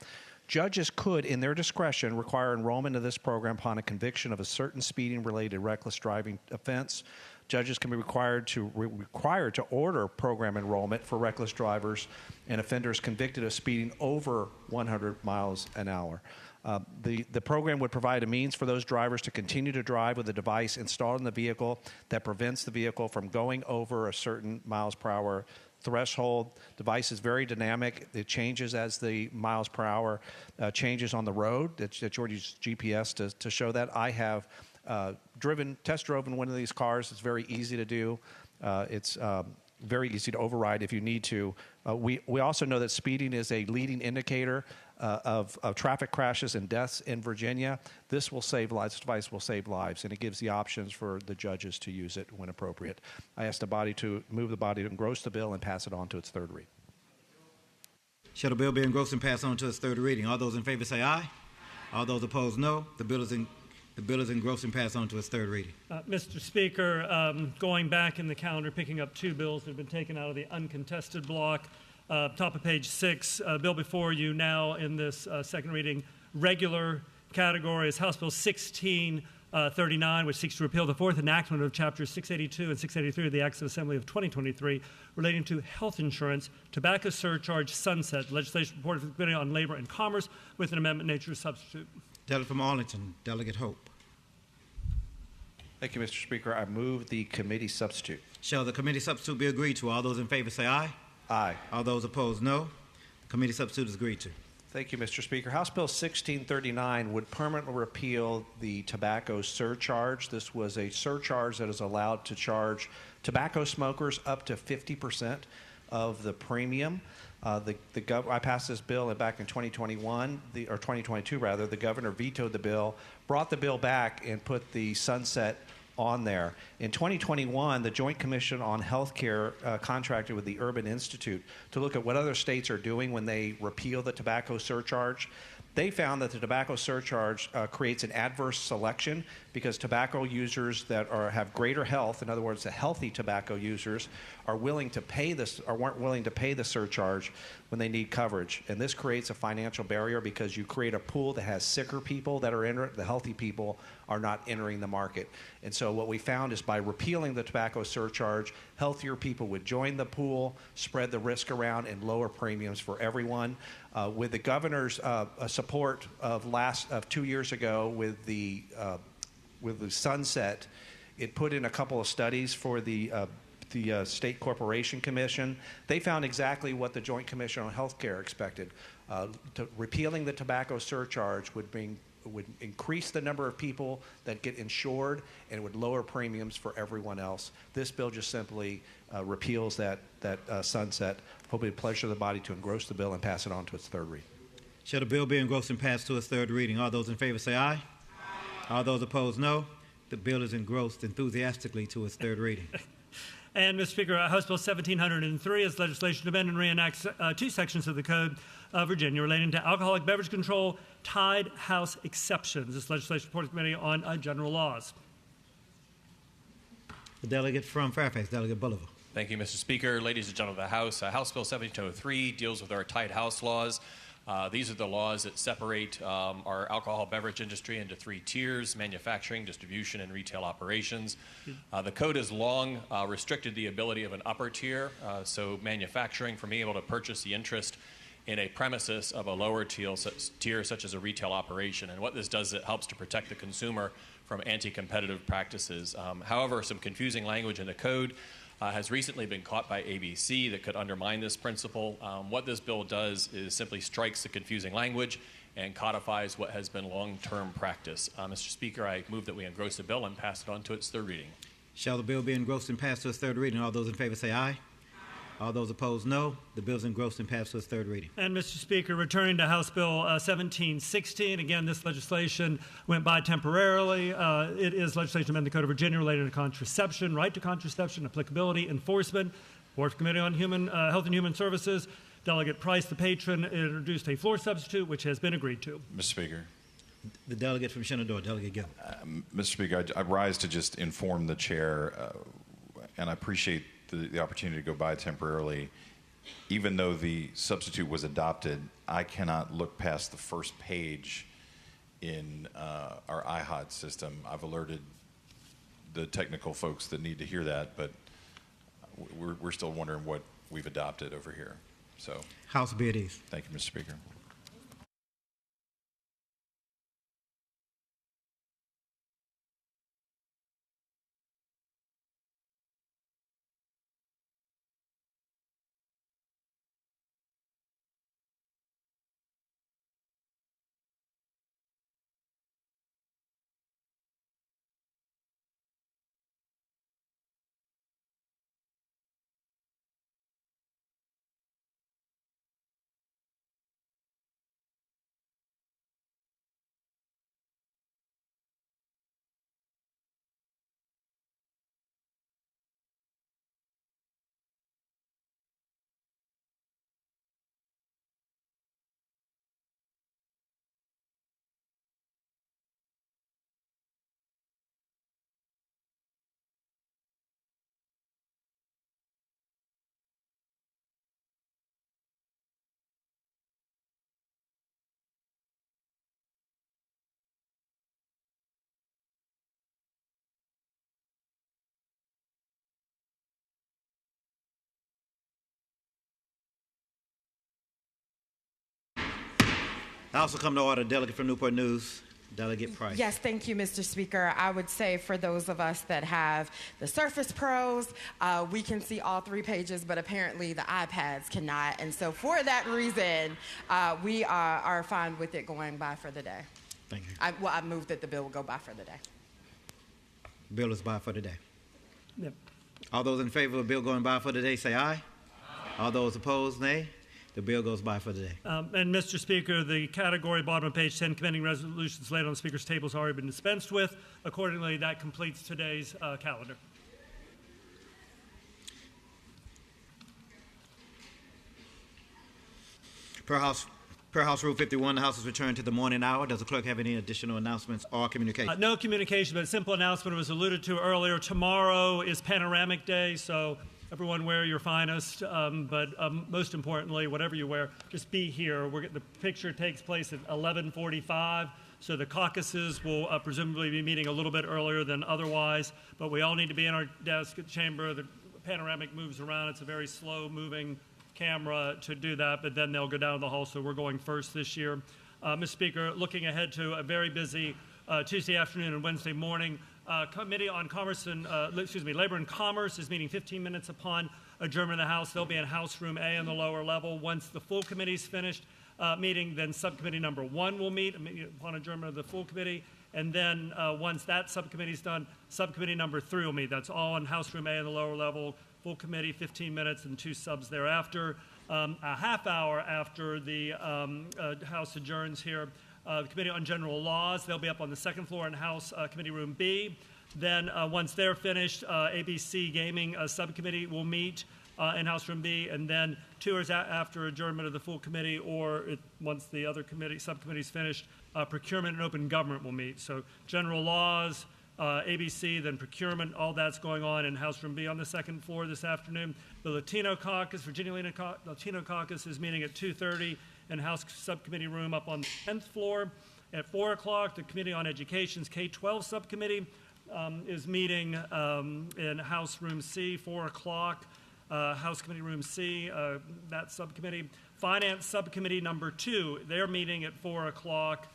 Judges could, in their discretion, require enrollment of this program upon a conviction of a certain speeding-related reckless driving offense. Judges can be required to order program enrollment for reckless drivers and offenders convicted of speeding over 100 miles an hour. The program would provide a means for those drivers to continue to drive with a device installed in the vehicle that prevents the vehicle from going over a certain miles per hour threshold. Device is very dynamic. It changes as the miles per hour changes on the road. That George uses GPS to show that. I have test driven one of these cars. It's very easy to do. It's very easy to override if you need to. We also know that speeding is a leading indicator of traffic crashes and deaths in Virginia. This will save lives. This device will save lives, and it gives the options for the judges to use it when appropriate. I ask the body to move the body to engross the bill and pass it on to its third reading. Shall the bill be engrossed and passed on to its third reading? All those in favor say aye. All those opposed, no. The bill is engrossed and passed on to its third reading. Mr. Speaker, going back in the calendar, picking up two bills that have been taken out of the uncontested block. Top of page 6, bill before you now in this second reading regular category is House Bill 1639, which seeks to repeal the fourth enactment of Chapters 682 and 683 of the Acts of Assembly of 2023 relating to health insurance, tobacco surcharge sunset. Legislation reported for the Committee on Labor and Commerce with an amendment nature substitute. Delegate from Arlington, Delegate Hope. Thank you, Mr. Speaker. I move the committee substitute. Shall the committee substitute be agreed to? All those in favor say aye. Aye. All those opposed, no. The committee substitute is agreed to. Thank you, Mr. Speaker. House Bill 1639 would permanently repeal the tobacco surcharge. This was a surcharge that is allowed to charge tobacco smokers up to 50% of the premium. I passed this bill back in 2021, or 2022 rather. The governor vetoed the bill, brought the bill back, and put the sunset on there. In 2021, the Joint Commission on Healthcare contracted with the Urban Institute to look at what other states are doing when they repeal the tobacco surcharge. They found that the tobacco surcharge creates an adverse selection because tobacco users that have greater health, in other words, the healthy tobacco users, are willing to pay this or weren't willing to pay the surcharge when they need coverage. And this creates a financial barrier because you create a pool that has sicker people that are in it. The healthy people are not entering the market. And so what we found is by repealing the tobacco surcharge, healthier people would join the pool, spread the risk around, and lower premiums for everyone. With the governor's support of 2 years ago with the sunset, it put in a couple of studies for the State Corporation Commission. They found exactly what the Joint Commission on Healthcare expected. Repealing the tobacco surcharge would increase the number of people that get insured, and it would lower premiums for everyone else. This bill just simply repeals that sunset. Hopefully, it pleasure the body to engross the bill and pass it on to its third reading. Shall the bill be engrossed and passed to its third reading? All those in favor say aye. Aye. All those opposed, no. The bill is engrossed enthusiastically to its third reading. And, Mr. Speaker, House Bill 1703 is legislation to amend and reenact two sections of the Code of Virginia relating to alcoholic beverage control, tied house exceptions. This legislation reported to the Committee on General Laws. The delegate from Fairfax, Delegate Bolivar. Thank you, Mr. Speaker. Ladies and gentlemen of the House, House Bill 1703 deals with our tied house laws. These are the laws that separate our alcohol beverage industry into three tiers: manufacturing, distribution, and retail operations. The code has long restricted the ability of an upper tier, so manufacturing, from being able to purchase the interest in a premises of a lower tier such as a retail operation. And what this does is it helps to protect the consumer from anti-competitive practices. However, some confusing language in the code has recently been caught by ABC that could undermine this principle. What this bill does is simply strikes the confusing language and codifies what has been long-term practice. Mr. Speaker, I move that we engross the bill and pass it on to its third reading. Shall the bill be engrossed and passed to its third reading? All those in favor say aye. Aye. All those opposed, no. The bill is engrossed and passed to its third reading. And, Mr. Speaker, returning to House Bill 1716, again, this legislation went by temporarily. It is legislation to amend the Code of Virginia related to contraception, right to contraception, applicability, enforcement. Board Committee on Health and Human Services, Delegate Price, the patron, introduced a floor substitute, which has been agreed to. Mr. Speaker. The delegate from Shenandoah, Delegate Gill. Mr. Speaker, I rise to just inform the chair, and I appreciate the opportunity to go by temporarily. Even though the substitute was adopted, I cannot look past the first page in our IHOD system. I've alerted the technical folks that need to hear that, but we're still wondering what we've adopted over here. So, House be at ease. Thank you, Mr. Speaker. I also come to order. Delegate from Newport News, Delegate Price. Yes, thank you, Mr. Speaker. I would say for those of us that have the Surface Pros, we can see all 3 pages, but apparently the iPads cannot. And so for that reason, we are fine with it going by for the day. Thank you. I move that the bill will go by for the day. Bill is by for the day. Yep. All those in favor of the bill going by for the day say aye. All those opposed, nay. The bill goes by for the day. And Mr. Speaker, the category bottom of page 10, commending resolutions laid on the Speaker's table has already been dispensed with. Accordingly, that completes today's calendar. Per House Rule 51, the House is returned to the morning hour. Does the clerk have any additional announcements or communication? No communication, but a simple announcement was alluded to earlier. Tomorrow is Panoramic Day, so everyone wear your finest. But most importantly, whatever you wear, just be here. The picture takes place at 11:45, so the caucuses will presumably be meeting a little bit earlier than otherwise. But we all need to be in our desk at the chamber. The Panoramic moves around. It's a very slow-moving camera to do that, but then they'll go down to the hall, so we're going first this year. Mr. Speaker, looking ahead to a very busy Tuesday afternoon and Wednesday morning, Committee on Labor and Commerce is meeting 15 minutes upon adjournment of the House. They'll be in House Room A on the lower level. Once the full committee's finished meeting, then Subcommittee number 1 will meet upon adjournment of the full committee. And then once that subcommittee's done, Subcommittee number 3 will meet. That's all in House Room A on the lower level. Full committee, 15 minutes, and 2 subs thereafter. A half hour after the House adjourns here, the Committee on General Laws, they'll be up on the second floor in House Committee Room B. Then once they're finished, ABC Gaming Subcommittee will meet in House Room B. And then 2 hours after adjournment of the full committee, or once the other subcommittee's finished, Procurement and Open Government will meet. So General Laws, ABC, then Procurement, all that's going on in House Room B on the second floor this afternoon. The Latino Caucus, Virginia Latino Caucus is meeting at 2:30 in House Subcommittee Room up on the 10th floor. At 4 o'clock, the Committee on Education's K-12 Subcommittee is meeting in House Room C, 4 o'clock. House Committee Room C, that subcommittee. Finance Subcommittee number 2, they're meeting at 4 o'clock.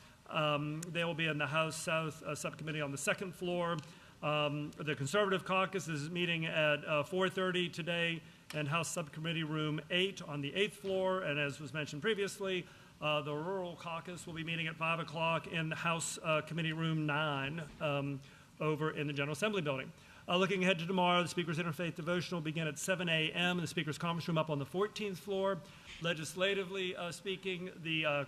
They will be in the House South Subcommittee on the second floor. The Conservative Caucus is meeting at 4:30 today in House Subcommittee Room 8 on the 8th floor. And as was mentioned previously, the Rural Caucus will be meeting at 5 o'clock in House Committee Room 9 over in the General Assembly building. Looking ahead to tomorrow, the Speaker's Interfaith Devotion will begin at 7 a.m. in the Speaker's Conference Room up on the 14th floor. Legislatively speaking, the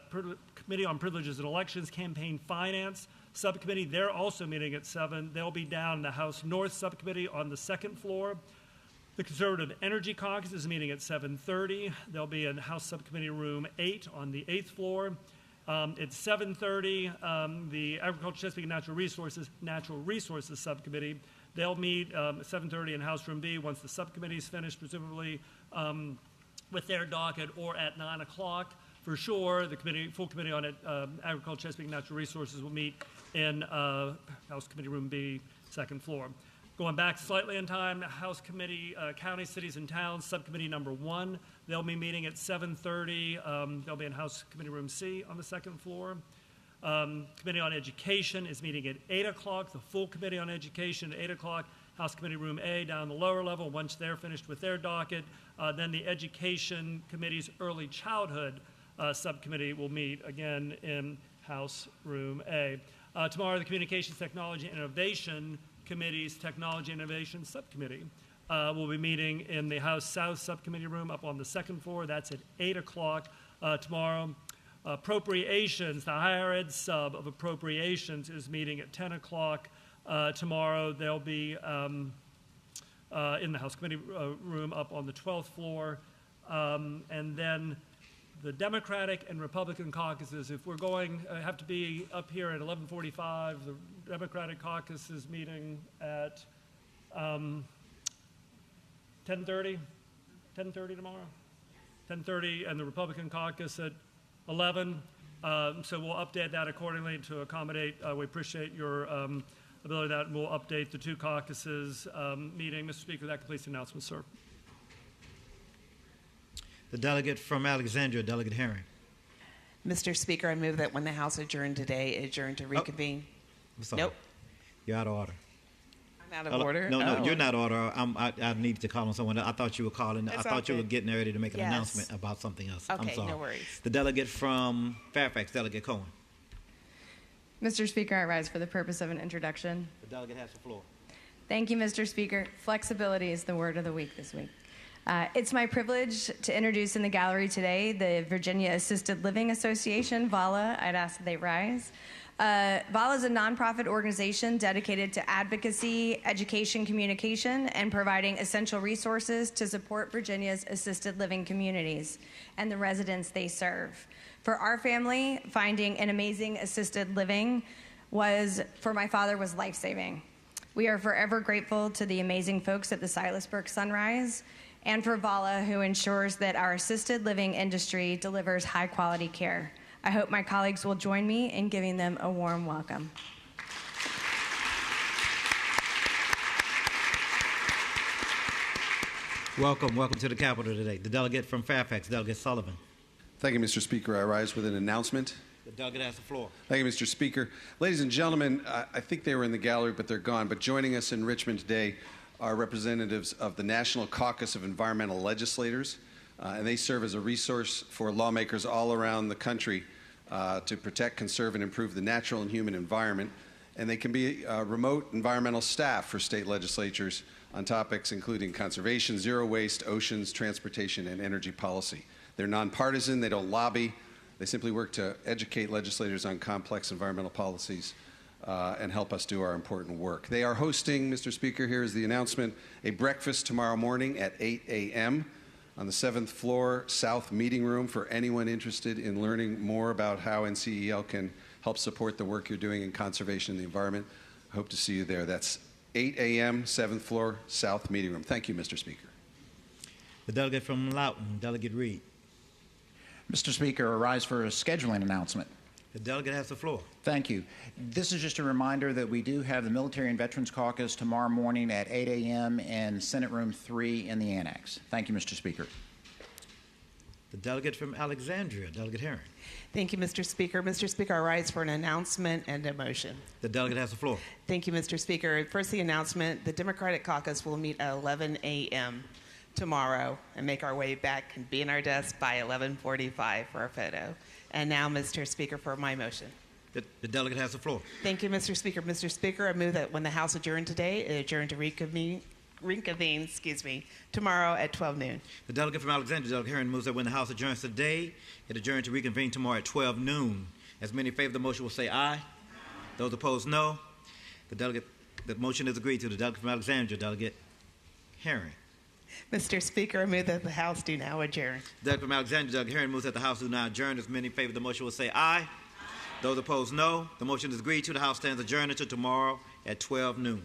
Committee on Privileges and Elections Campaign Finance Subcommittee, they're also meeting at 7. They'll be down in the House North Subcommittee on the second floor. The Conservative Energy Caucus is meeting at 7:30. They'll be in House Subcommittee Room 8 on the 8th floor. At 7:30, the Agriculture, Chesapeake, and Natural Resources Subcommittee, they'll meet at 7:30 in House Room B once the subcommittee is finished, presumably with their docket, or at 9 o'clock. For sure, the full committee on Agriculture, Chesapeake, and Natural Resources will meet in House Committee Room B, second floor. Going back slightly in time, House Committee, County, Cities, and Towns, Subcommittee number 1, they'll be meeting at 7:30. They'll be in House Committee Room C on the second floor. Committee on Education is meeting at 8 o'clock. The full Committee on Education at 8 o'clock. House Committee Room A down the lower level. Once they're finished with their docket, then the Education Committee's Early Childhood Subcommittee will meet again in House Room A. Tomorrow, the Communications, Technology, and Innovation Committee's Technology and Innovation Subcommittee will be meeting in the House South Subcommittee Room up on the second floor. That's at 8 o'clock tomorrow. Appropriations, the Higher Ed Sub of Appropriations is meeting at 10 o'clock tomorrow. They'll be in the House Committee Room up on the 12th floor. And then the Democratic and Republican caucuses, if we're going, have to be up here at 11:45. The Democratic caucus is meeting at 10:30 tomorrow? 10:30, and the Republican caucus at 11. So we'll update that accordingly to accommodate. We appreciate your ability to that, and we'll update the 2 caucuses meeting. Mr. Speaker, that completes the announcement, sir. The delegate from Alexandria, Delegate Herring. Mr. Speaker, I move that when the House adjourned today, adjourn to reconvene. I'm sorry. Nope. You're out of order. I'm out of order? No, Oh. you're not out of order. I need to call on someone else. I thought you were calling. It's I all thought you were good. getting ready to make an Yes. announcement about something else. I'm Okay, sorry. no worries. The delegate from Fairfax, Delegate Cohen. Mr. Speaker, I rise for the purpose of an introduction. The delegate has the floor. Thank you, Mr. Speaker. Flexibility is the word of the week this week. It's my privilege to introduce in the gallery today the Virginia Assisted Living Association, VALA. I'd ask that they rise. VALA is a nonprofit organization dedicated to advocacy, education, communication, and providing essential resources to support Virginia's assisted living communities and the residents they serve. For our family, finding an amazing assisted living for my father was life-saving. We are forever grateful to the amazing folks at the Silasburg Sunrise and for VALA, who ensures that our assisted living industry delivers high-quality care. I hope my colleagues will join me in giving them a warm welcome. Welcome to the Capitol today. The delegate from Fairfax, Delegate Sullivan. Thank you, Mr. Speaker. I rise with an announcement. The delegate has the floor. Thank you, Mr. Speaker. Ladies and gentlemen, I think they were in the gallery, but they're gone. But joining us in Richmond today are representatives of the National Caucus of Environmental Legislators, and they serve as a resource for lawmakers all around the country to protect, conserve, and improve the natural and human environment. And they can be remote environmental staff for state legislatures on topics including conservation, zero waste, oceans, transportation, and energy policy. They're nonpartisan. They don't lobby. They simply work to educate legislators on complex environmental policies and help us do our important work. They are hosting, Mr. Speaker, here is the announcement, a breakfast tomorrow morning at 8 a.m. on the 7th floor South Meeting Room for anyone interested in learning more about how NCEL can help support the work you're doing in conservation and the environment. I hope to see you there. That's 8 a.m., 7th floor South Meeting Room. Thank you, Mr. Speaker. The delegate from Loudoun, Delegate Reed. Mr. Speaker, I rise for a scheduling announcement. The delegate has the floor. Thank you. This is just a reminder that we do have the Military and Veterans Caucus tomorrow morning at 8 a.m. in Senate Room 3 in the Annex. Thank you, Mr. Speaker. The delegate from Alexandria, Delegate Herring. Thank you, Mr. Speaker. Mr. Speaker, I rise for an announcement and a motion. The delegate has the floor. Thank you, Mr. Speaker. First, the announcement. The Democratic Caucus will meet at 11 a.m. tomorrow and make our way back and be in our desk by 11:45 for our photo. And now, Mr. Speaker, for my motion. The delegate has the floor. Thank you, Mr. Speaker. Mr. Speaker, I move that when the House adjourned today, it adjourned to reconvene tomorrow at 12 noon. The delegate from Alexandria, Delegate Herring, moves that when the House adjourns today, it adjourns to reconvene tomorrow at 12 noon. As many in favor of the motion will say aye. Those opposed, no. The motion is agreed to. The delegate from Alexandria, Delegate Herring. Mr. Speaker, I move that the House do now adjourn. The delegate from Alexandria, Delegate Herring, moves that the House do now adjourn. As many in favor of the motion will say aye. Those opposed, no. The motion is agreed to. The House stands adjourned until tomorrow at 12 noon.